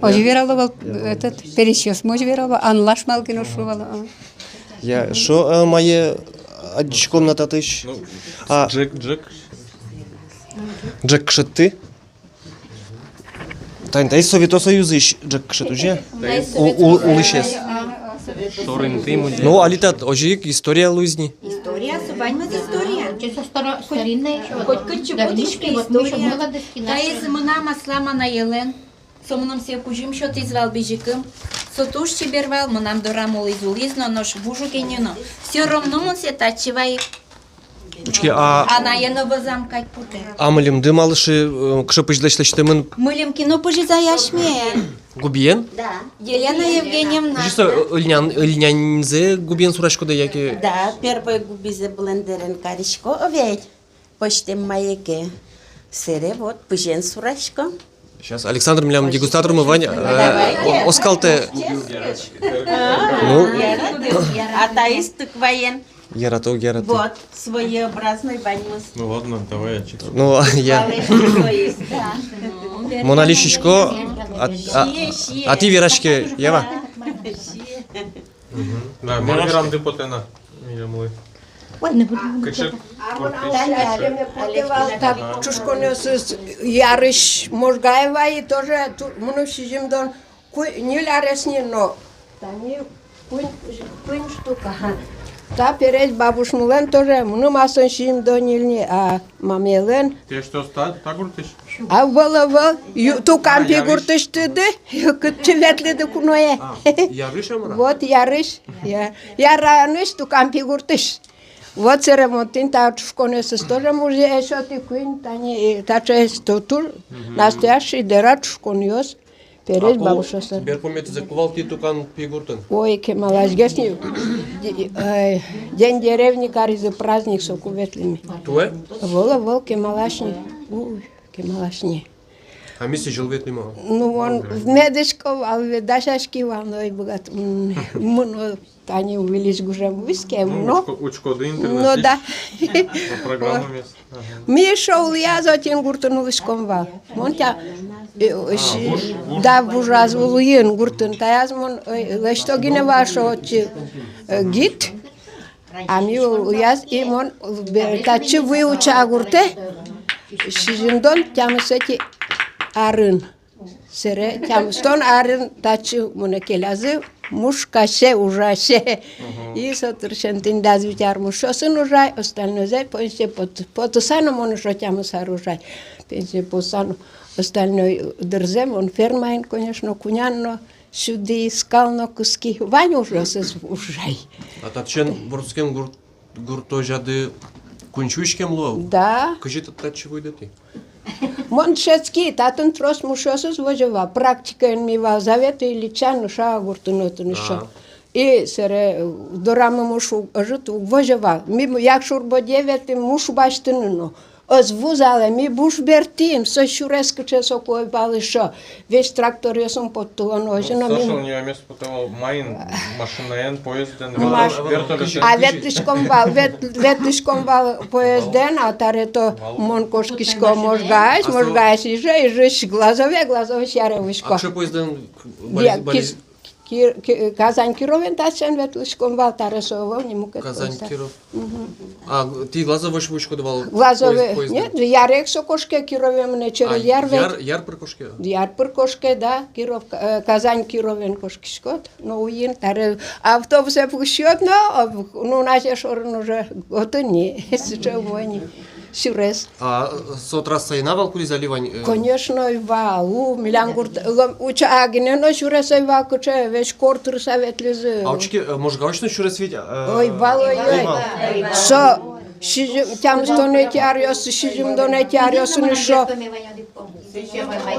Оживераловал этот пересчёс. Моживераловал. Анлаш мало кино шувало. Я шо мое комната тыш? Джек. Джек кшетты? Тань, тай Совето Союзы Джек кшет уже? Улышес. Ну, алитат, ожи история лузни. История, субаньма история. Чисто старинная еще. Хоть кычу-кудышка история. Та из мына маслама на елен. Сомном се кужим шот извал бежикым. Сотуш чебервал, мынам дорамол изулизно, нож бужу кенено. Все равно он се тачивай. А на еново замкать путе. А мылем дым алыши кшы пыжлашташтымын Мылем кино пожизаяшме. губиен? Да. Елена Евгеньевна. Жисто ыльнянзе губиен сурашкода яки? Да, первый губизе блендерен каришко, оведь. Почти маяке. Сере, вот, пыжен сурашко. Сейчас Александр милям дегустатором Ваня оскалте. Ну. А таис тыкваен. Ярато. Вот, своеобразный баньмус. Ну ладно, давай я читаю. Ну, я. Мона лишишко, а ти вирашке, Ева? Да, Маргерам депутена. Милямлы. Кычык. Так, чушконёсыз Ярыш Можгаева и тоже муну сижимдон нил ареснино. Тани куин штука. Та перед бабуш мулен тоже муну масон сижимдон нилни, а мамелен. Ты что, так гуртыш? А вала ту кампи гуртыштыды, кытчеветлиди куное. Ярыш амара? Вот Ярыш. Яраныш ту кампи гуртыш. Вот ремонтин та шконесыз тоже музей еще ты куин тани та честь тур настоящий дерат шконёс перед бабушасыр. Берпомет закувал ти тукан пигуртын. Ой, кемалаш гесни день деревни каризы праздник сокуветлими. Туе? Вол кемалашни. Ой, кемалашни. А миси жылветли ма? Ну он в медичков, а в дашашки ваной богат. Муно тани увеличь гужем виске, но. Учкоды интернет. Ну да. Программа мест. Ми шоу я затем гуртун виском вал. Монтя да бужаз вулуин гуртун таяз мон лешто гине вашо гид. А ми яз и мон тачи выуча гурте. Шижиндон тямсети арын. Сере тямстон арын тачи монекелазы мушкасе ужасе. И сотршентин daзвитяр мушосын ужай, остальное зай пенсия потусану монушо тямсар ужай. Пенсия посану остальной дерзем, он фермайн, конечно, кунянно, сюди скално куски. Вань ужасыз ужай. А татчен ворскем гуртожады кунчушкем лов? Да. Кажи татчи выйдати? Моншецкий, татын трос мушосыз вожева. Практика мива заветы или чану ша гуртунотун шо. И сере дорамы мушу жит вожева. Ми як шурбо девети мушу баштыныно. Озвузала ми буш бертин, со шуреск чесо кой бали шо. Весь трактор ясом подтуан ожено. Слышал, не место потом майн, машина поезден, вертолет. А ветлишком вал поезден, а тарето монкошкишко можгаеш, и же глазове шаревишко. А что поезден Казань Кировен тачен ветлишком вал таресово, не мукет. Казань Киров. А ти глазове вышку давал? Глазове, нет, ярек сокошке Кирове мне через ярве. Яр прикошке? Яр прикошке, да, Киров, Казань Кировен кошкишкот, но уин таре автобусе пущет, но ну наше шорн уже готони, сейчас войни. Сюрес. А сотраса и навал кули заливань? Конечно, и вал. Милангурт, уча агне, но сюрес и вал, куча весь кортур советлизы. А учки, может, гаучно сюрес ведь? Ой, вал, ой. Со, тям стонети ариос, шижим донети ариос, ну шо.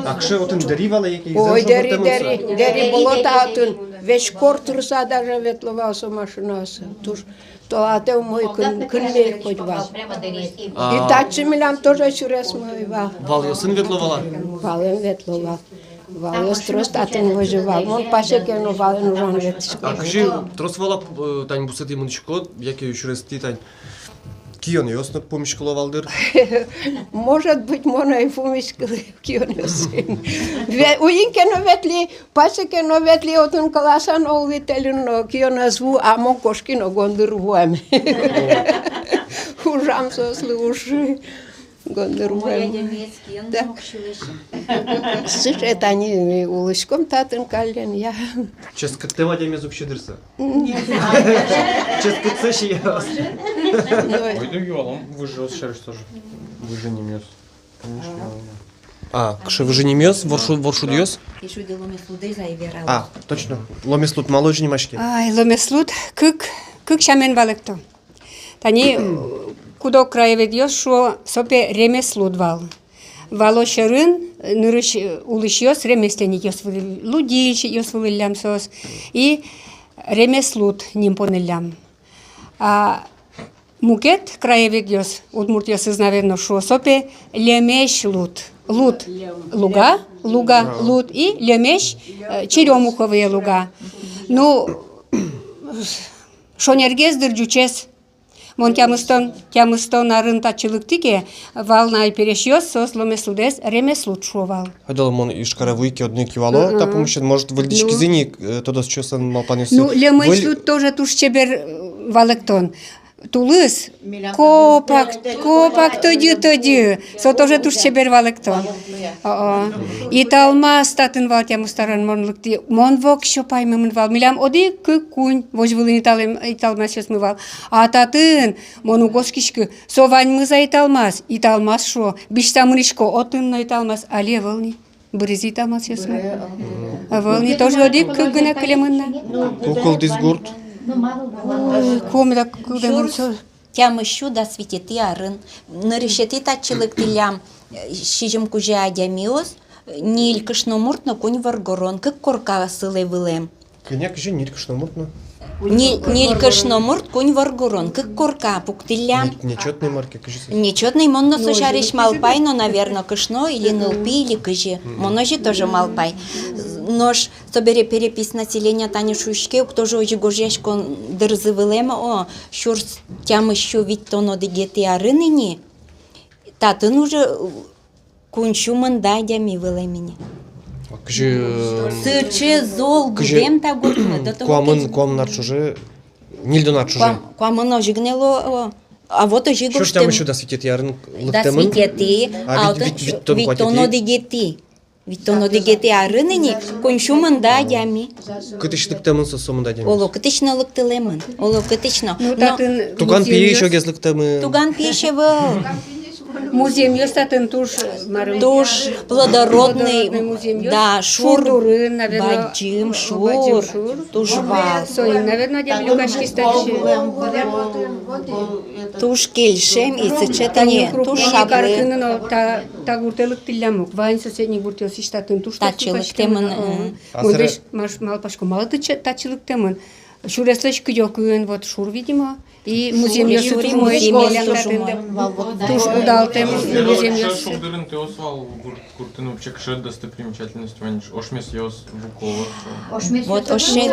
А кше вот он деривала, який Ой, дери болотатун. Весь кортур даже ветловался машинаса. Туж. То а те мой кынле ходьвал. И тачи милям тоже сюрес мой вал. Вал ясын ветловала? Вален ветловал. Вал ястрос татен выживал. Он пашекену вален ужан ветишко. А кажи, тросвала тань бусати мунчко, який сюрес ти тань. Кион ясно помешкаловалдыр? Может быть, мона и помешкалы кион ясын. Уинкено ветли, пашекено ветли отун каласан олвителено кион язву, а мон кошкино гондырвуем. Ужам сосли уши. Гондырвуем. Слушай, это они улышком татен кален, я... Чест как ты вадя мезук щедрса? Чест как сэши я вас. Ой, да юалом, вы же шерсть тоже. Вы же не мёс. Конечно. А, кше вы же не мёс, воршу дьёс? А, точно. Ломеслут малой же не машки. Ай, ломеслут, кык шамен валекто. Тани кудо краеве дьёс, шо сопе ремеслут вал. Вало шырын, нырыш улыш йос, ремесленник йос лудильщик йос вылям сос, и ремеслут ним понелям. А мукет краевик йос, удмурт йос изнаверно шо сопе лемеш лут. Лут луга, лут и лемеш черемуховые луга. Ну, шонергез дырджучес. Мон тямыстон арын тачылыктыке валнай перешьёс сосломе судес ремеслут шувал. Ходил он ишкара выйки одни кивало, та помощь может выльдички зини, тогда с чёсан малпанюс. Ну, лемыслут тоже туш чебер валектон. Тулыс копак тоди, со тоже туш чебер валектон. И талма статын вал тяму старан монлыкти, мон вок шопай мемын вал. Милям оди кунь, вож вылын италма сёс мывал. А татын мону госкишки, совань мыза италмас шо, бишта мынышко отын но италмас, але вылни. Брези италмас сёс мы. Вылни тоже оди кыгына кылемынна. Кукол дизгурт. Тям ищу да светити арын. Наришети тачылык тилям шижим кужа адямиос, ниль кышномуртно кунь варгорон, кык корка сылы вылем. Коняк же ниль кышномуртно. Ниль кышномурт кунь варгорон, кык корка пуктилям. Нечетный марки, кажется. Нечетный монно сушариш малпай, но, наверное, кышно или нылпи, или кыжи. Моножи тоже малпай. Нож собере перепись населения Тани Шушке, кто же уже гожешко дырзывылема, о, шур тям еще ведь то но дегети арынини, татын уже кунчу мандадями вылемени. Сыче зол гудем та гуртны, до того. Куамын на чуже, нильдо на чуже. Куамын ожигнело, а вот ожигурштем. Что ж там еще да светит ярын лыктемын? Да светети, а ведь то но дегети. Ведь то но дегети арынини, кунчу мандадями. Кытыштык темын со сомындадями. Оло кытычна лыктылемын, оло кытычна. Туган пие еще гезлык темы. Туган пише был. Музей ёстатын туш плодородный, да, шур, наверное, баджим, шур, тушвал. Соим, наверное, дяблюкашки старшие. Туш кельшем и сычетани, туш шаблы. Та гуртелык тиллямук, вайн соседний гуртел сиштатын туш тачылык темын. Модеш малпашко мало тачылык темын. Шуреслыш кыёкуен, вот шур, видимо. И музей ёсы туш моеш туш удалтем музей ёсы. Шурдырын ты освал куртын вообще кшет достопримечательность ваниш. Ошмес ёс вукова. Вот ошмес.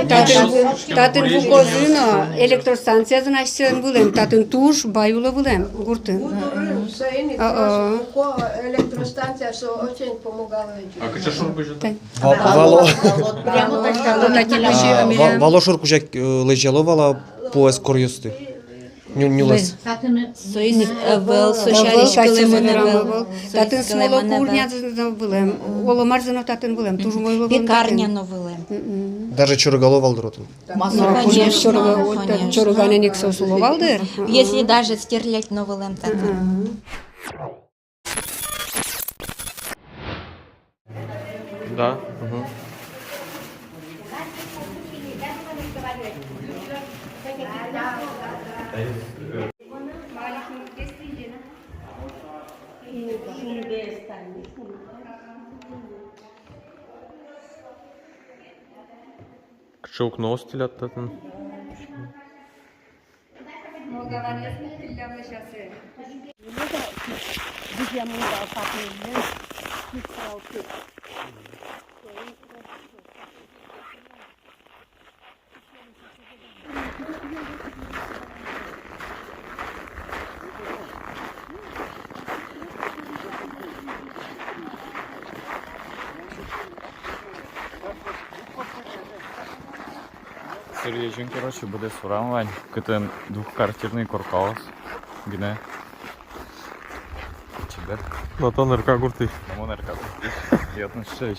Татын вуковыно электростанция значит вылем. Татын туш баюла вылем гуртын. Электростанция очень помогала. А кача шур бежит? Вало шур кужа лежало вала по эскорьёсты. Нюлес. Соис был сушариш кылемын. Татын смоло курня вылем. Оломарзано татын вылем. Туж мой вылем. Пекарня но вылем. Даже чургало валдротын. Конечно. Чурганеник сосуло валдыр. Если даже стерлять но вылем татын. Да. Кшаук нос телят татын. Сергей, короче, буде сурамвань, кытын двухквартирный коркалас, гіне. Чебер. Натан РК гурты. Намон РК гурты. Ятны шеш.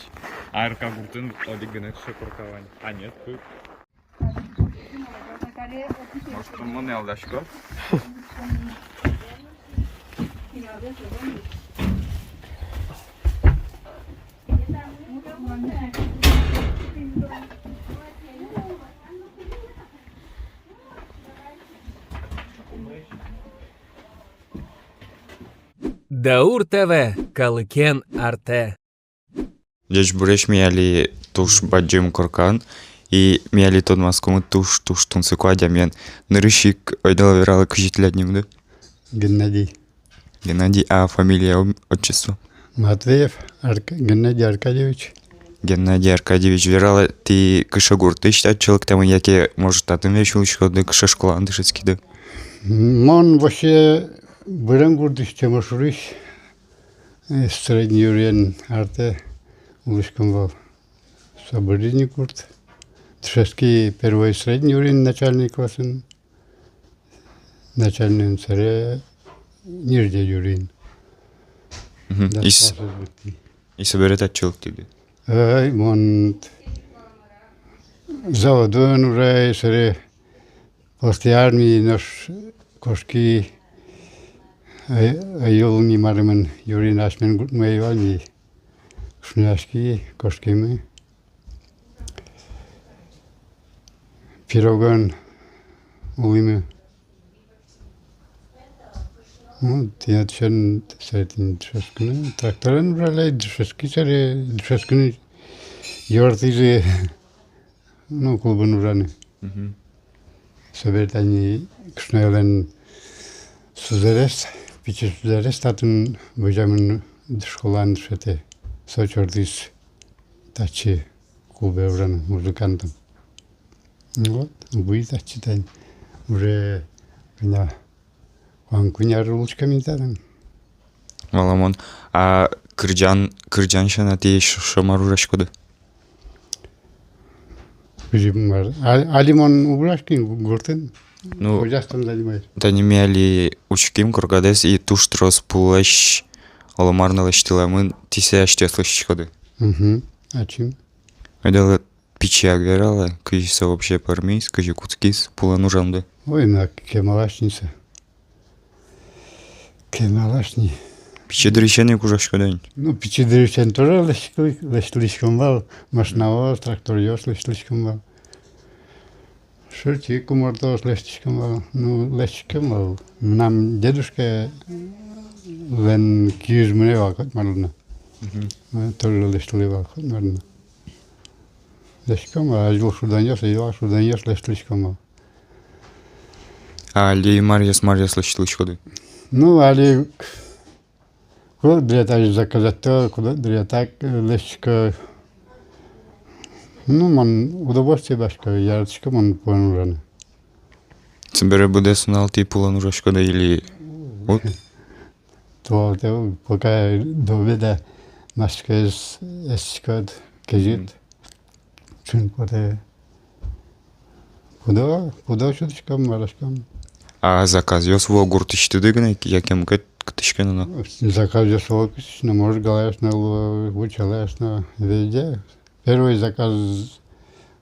А РК гуртын оди гіне кше коркавань. А нет, кык. Может, он не алдашко? Даур ТВ, Калыкен Арте. Деш буреш мияли туш баджим коркан и мияли тон маскому туш тунсы кладямен. Нырышик ойдала верала кыжитлядним, Геннадий. Геннадий, а фамилия, отчество? Матвеев Геннадий Аркадьевич. Геннадий Аркадьевич верала ти кыша гурты считать человек там яке может атым вещь учил да кыша школа андышецкий да. Мон вообще быран гурдыш чамашурыш средний уровень арте улышком был. Соболезни курт. Трешки первый и средний уровень начальный классын. Начальный царе нижний уровень. И соберет отчет тебе. Ай, мон заводон уже саре после армии наш кошки айолни мармен юрин ашмен гут мэйвани шняшки кошки мы пироган улиме ну тиячен сетин трешкны тракторен брали трешки саре трешкны йортиже ну клубын ураны соберет они кшнелен Сузерес, пичеш сузерес, татын бөжамын школан шете. Сочордис тачи клубе уран музыкантом. Вот, будет тачи тань. Уже меня куня рулчками тадам. Маламон. А кырджаншана ти шамарурашкоды? Алимон убрашкин гуртен. Ну, Хожастан занимает. тани мели учким кургадес и туштрос пулаш аламарна лештиламын тисе аштеслышкоды. А чем? Айдала пичак верала, кыжиса вообще пармейс, кыжи куцкис, пула нужамды. Ой, на кемалашница. Кемалашни. Пичи дрищены кужашкодань. Ну, пичи дырышен тоже лешлишком был. Машинавоз, тракторёз лешлишком был. Шерти кумортос лештишком был. Ну, лештишком был. Нам дедушка лен киз мне вакот марлна. Тоже лештили вакот марлна. Лештишком был. Ажил шуданёс, ила шуданёс лештишком был. А ли Марьяс лештилышкоды? Ну, али... Куда дриятаж заказать то, куда дриятак лещика. Ну, ман удовольствие башка, ярчика ман понураны. Цибере буде сунал ти пула нужашкода или... Вот? То, пока доведа машка эскод кежит. Чин поте... Куда шуточкам, марашкам. А заказ ёс во гуртышты дыгны, якем кет кытышканына? Заказ я солокисично, может, галаясно, вучалаясно, везде. Первый заказ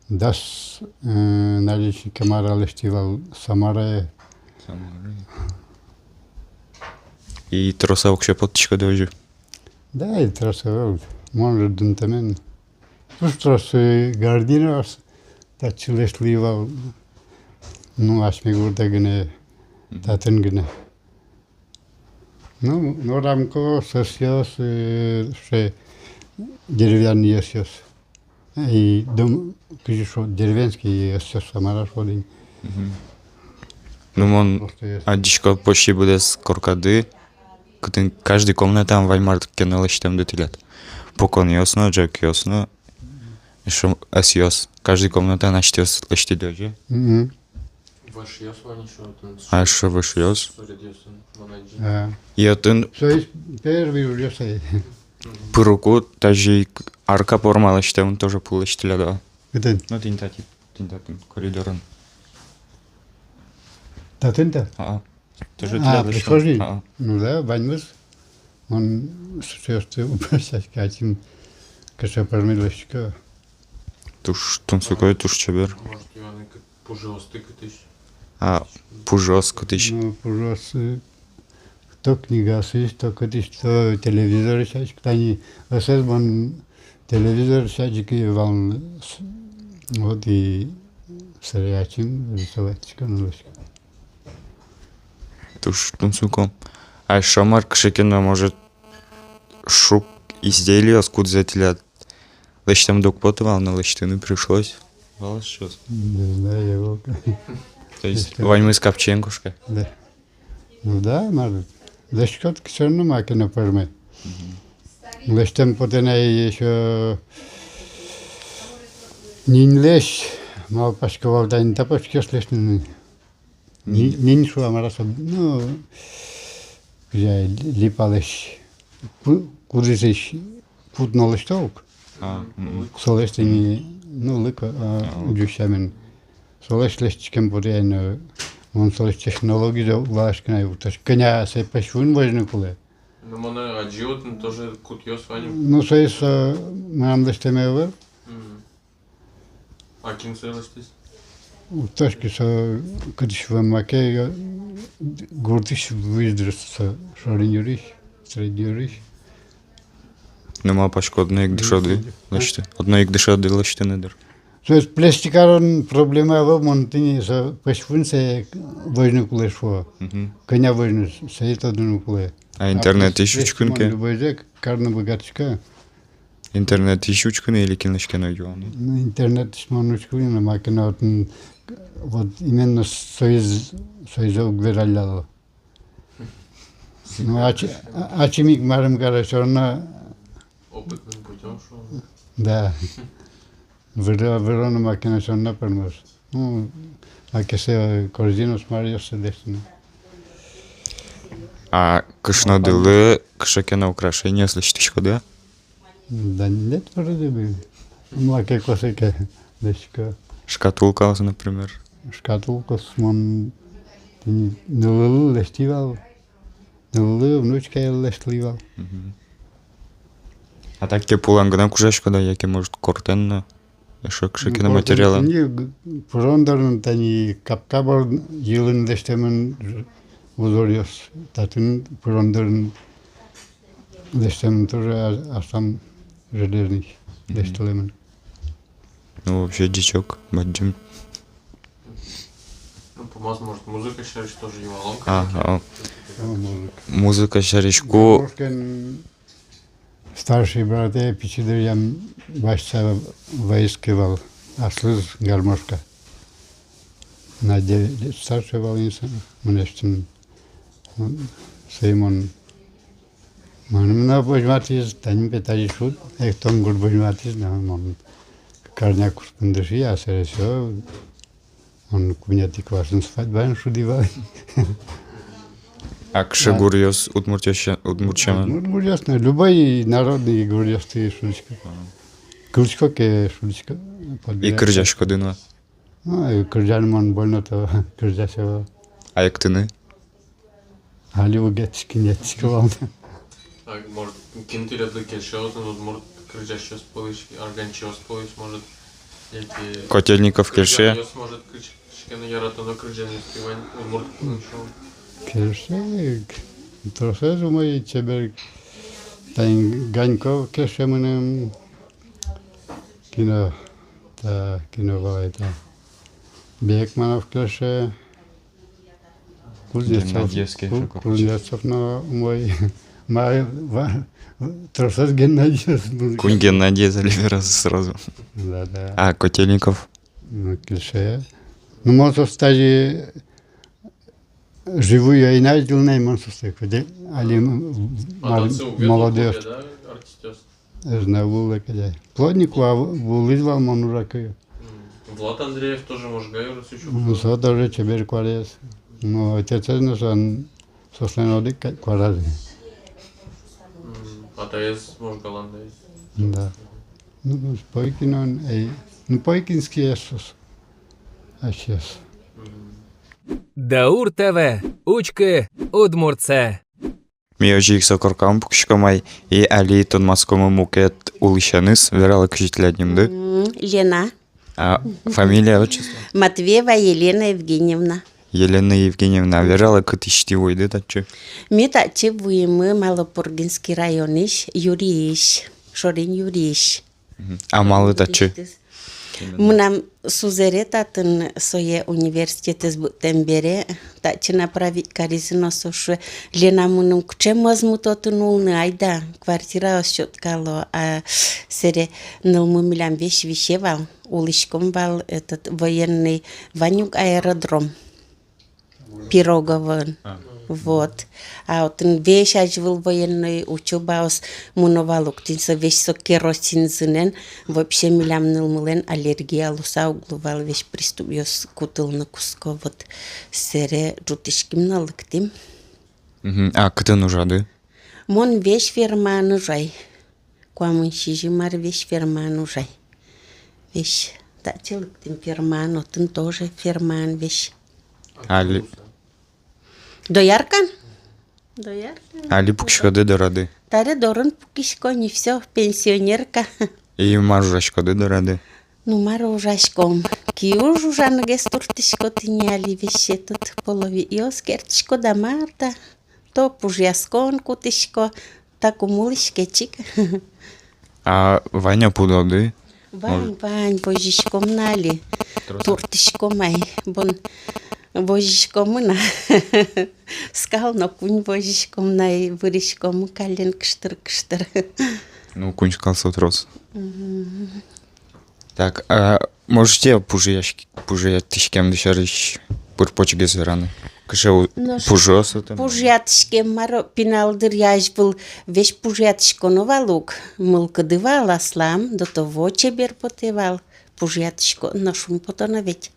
даст наличник Камара лештивал Самарае. И троса вообще подтышка дожи. Да, и троса, может, дентамен. Пусть тросы гардинос, так лештивал, ну, ашми гурда гне, татен гне. Ну, но рамко сосёс, что деревянный сосёс. И дом, что деревенский сосёс Самара шодин. Ну, мон, адишко почти буде с коркады, кытын каждый комната ваймар кенелыштем детилет. Покон ёсно, джек ёсно, ещё эсёс. Каждый комната наштёс лешти дожи. Ваш ёс вани шо? А ещё ваш ёс? Да. И отын Все есть первый уже сей. пыруку тажи арка пормалыштем тоже пулыштиля да. Где? Ну, тинтатин, коридорын. Татын-то? Тоже прихожий? Ну да, баньмыз. Он сейчас упрашать катим, каша пармилочка. Туш, тунсукой туш чебер. Может, Иван, пожалуйста, кытыш. А, пужос кытыш. Ну, пожалуйста. То книга есть, то кытыш, то телевизор сейчас, кто-нибудь. Осез он телевизор сейчас вал. Вот и сырячим, рисовать каналочка. Туш, тунсуком. А ещё Марк Шикина может шук изделия скудзателя. Лештем докпотовал, но лештину пришлось. Волос сейчас. Не знаю, его. То есть ваньмы с копченкушка. Да. Ну да, может. Лещкот все равно макина перме. Лещтем потене еще не лещ, мал пашковал да не тапочки слышны. Нин шуамараса, ну, где липалыш, куржиш, путнолыш толк. Солештини, ну, лыка, удюшамен. Солешлешчикем буряйно, он солеш технология влашкина, уташ. Коня се пешвун важно куле. Ну, мона аджиот тоже кутьё с вами. Ну, соис, мам лештемевер. А ким целостись? Уташки са, кадиш в маке, гордиш виздрес са шарин юриш, средний юриш. Нема пашко одної дишоди лишти. Одної дишоди лишти не дир. Соис плестикарон проблема в монтине са пешвун се важно куле шо. Коня важно се это дну куле. А интернет ищучкунке? Любойзек, карна богатчика. Интернет ищучкуне или киношкино юаны? Ну, интернет шманучкуне, макина вот именно союзок вераляло. Ну, ачимик марам гарашорна. Опытным путем шел. Да. Верона макина шорна пермос. Ну, аке се корзинос мариос се дестина. А кышно дылы, кышакена украшения слышишь да? Да нет, вроде бы. Маке косеке дешка. Шкатулка, например. Шкатулка с мон нулы лестивал. Нулы внучка лестивал. А так ке пулангана кужашко да, яке может кортенно. Еще кшакена материала. Не прондарн тани капкабар йылын лестемен узорьос. Татын прондарн лестемен тоже асам железный лестелемен. Ну вообще дичок, баджим. Ну, помаз, может, музыка шариш тоже его ломка. Ага. Музыка шаришку. Старший брат я пичидырям башца воискивал, аслыз гармошка. На 9 лет старший валинса, мнештин Сеймон. Манымна божматиз, таним петажи шут, ектон гур божматиз, мон карняк курспындыши, асересё, он кунятик вашын свадьбан шудивал. А кшегурьос удмуртямен? Удмуртяс, любой народный гурьос ты шуличка. Курчко ке шуличка. И кыржашко дынва. Ну, кыржан мон больно-то кыржашева. А як тыны? Али угетчики нетчики вам. А может, кинтилядlı келшеозын удмурт кыржашчос полыш, арганчос полыш, может, яки... Котельников кельше? Кыржаньос, может, кычкена яратано кыржаньос пивань, удмурт полышол. Кельше, тросе зумай чебер тайн ганько кельше менем кино, та кино валайта. Бекманов кельше, Кузнецов, но мой тросе Геннадьевич. Кунь Геннадий заливера сразу. Да. А Котельников? Ну, кельше. Ну, может, стажи живую я и найдел неймон состекве, али молодежь. Знаю, лекадай. Плотнику, а вызвал монуракаю. Влад Андреев тоже может гайрус еще. Ну, со тоже чебер кварес. Ну, отец знает, он сослен кварази. А таес может голландец. Да. Ну, спойкин он, ну, пойкинский Иисус. А сейчас. Даур ТВ. Учки удмуртце. Ми ожик сокоркам пукшкамай и али тон маскому мукет улышаныс верала кшитлядним, Лена. А фамилия, отчество? Матвеева Елена Евгеньевна. Елена Евгеньевна верала кытышти ойды татчы. Ми татчы буйымы Малопургинский районыш, Юриш, Шорин Юриш. А малы татчы? Мынам сузере татын сое университет сбутен бере, татчы направить каризино сошу. Лена мунум кчем возмутотын улны айда, квартира осчеткало, а сере нылму милям вещевал, улышком вал этот военный Ванюк аэродром. Пироговый. Вот. А вот вещь аживал военной учеба с муновалук, тинса вещь со керосин зынен, вообще милям нылмылен аллергия луса углувал вещь приступ ёс кутыл на куско, вот сере джутышким налыктим. А кытын нужады? Мон вещь ферма нужай. Куамын шижимар вещь ферма нужай. Вещь. Да, целыктим ферма, но тын тоже ферман вещь. Али... Дояркан? Дояркан. Али пукшкоды дорады? Таре дорын пукишко, не все, пенсионерка. И маружашкоды дорады? Ну, маружашком. Киуж ужан гестуртишко тиняли вещи тут полови. Иос кертишко да марта. То пужяскон кутишко, так умулишкечик. А Ваня пудоды? Вань, божишком нали. Туртишком ай. Бон божишком на. Скал на кунь божишком най выришком кален кштыр. Ну, кунь скал сотрос. Так, а можете пужятышкем дышарыш пурпочге звераны? Кыше пужосы там? Пужятышкем маро пиналдыр яж был весь пужятышкону валук. Мылкыдывал аслам, до того чебер потевал. Пужятышко, но шум потона ведь.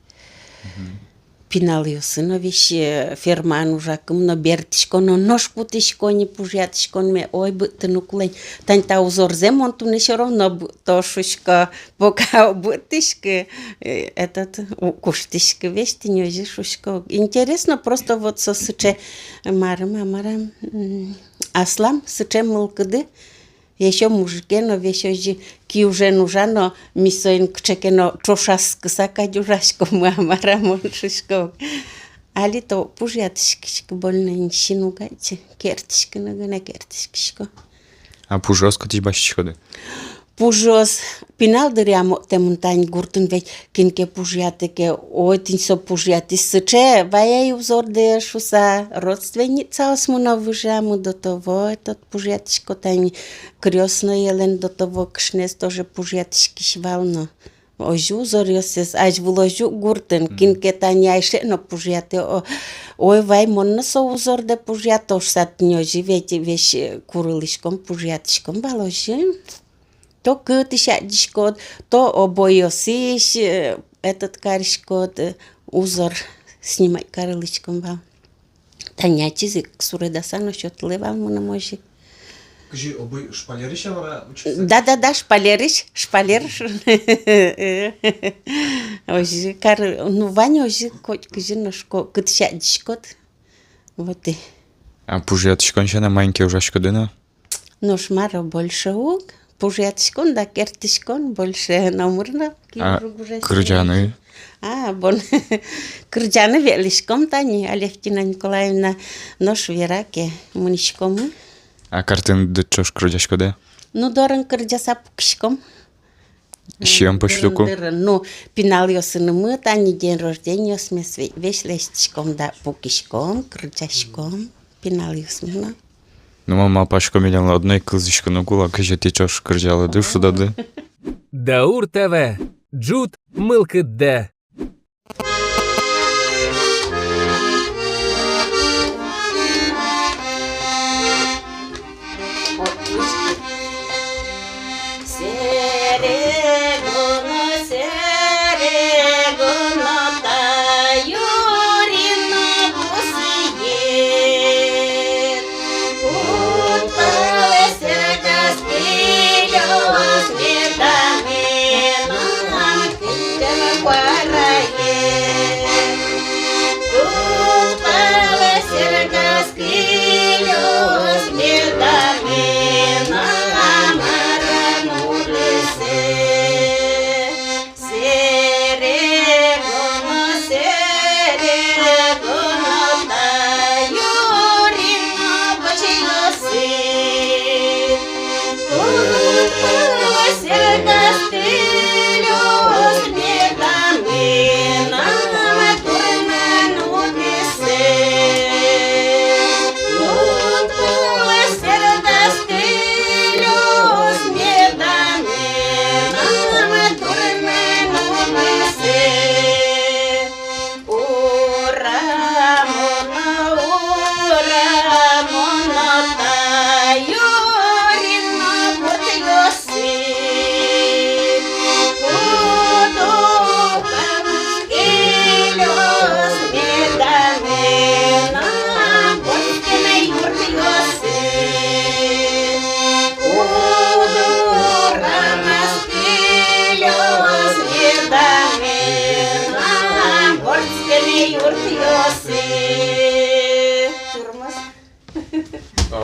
Пинал ёсыно вещь ферман ужакым, но бертишко, но нож путишко, не пужятышко, ме ой быты нуклень. Тань та узорзем, он ту не все равно тошушка, пока бытышка, этот куштышка вещь, ты не шушка. Интересно, просто вот со сыче марам, аслам, сыче мылкыды. Еще мужики, но еще ки уже нужа, но мисоин кчеке, но трошаскы сакадюрашко мамара моншишко. Али то пужятышкишко больно иншину гайче, кертишко нагана кертишкишко. А пужоско тиш башчикоды? Пужос пиналдыр ямо темунтань гуртун ведь кинке пужятыке, ой тин со пужяти сыче, ваяй узорде шуса родственница осмуна выжаму до того, этот пужятышко тань крёсно елен до того кшнес тоже пужятышки швално. Ожу узор ёсес, аж вложу гуртын, кинке тань айше, но пужяти, ой вай монна со узорде пужято, шсат нёжи, ведь вещь курылышком пужятышком баложи. То кытышадишкот, то обоёсиш, этот каришкот, узор снимать карылычком вал. Танячи ксуредасан насчет левал муна можи. Кажи, обой шпалериш амара учится? Да, шпалер. Ожи кар, ну Ваня ожи кот, кажи ношко кытышадишкот. Вот и. А пужятышкон ще на маленькие ужашкоды, но? Нож маро больше уг. Пужятышкон да кертышкон больше номерно. А крыджаны? Бон крыджаны велишком тани, Алевтина Николаевна нож вераке мунишком. А картин дычош крыджашкоды? Ну дорын крыджаса пукишком. Щем по штуку? Ну, пинал ёсыны мы, тани день рождения смес весь лестишком да пукишком, крыджашком, пинал ёсыны. Ну, мама пашко миляла одной кылзышко на кула, каже ти чош крыджала душу дады. Даур ТВ. Джут мылкыдде. С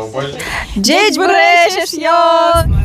А у бачиш? Dzieci bрешеш, jo!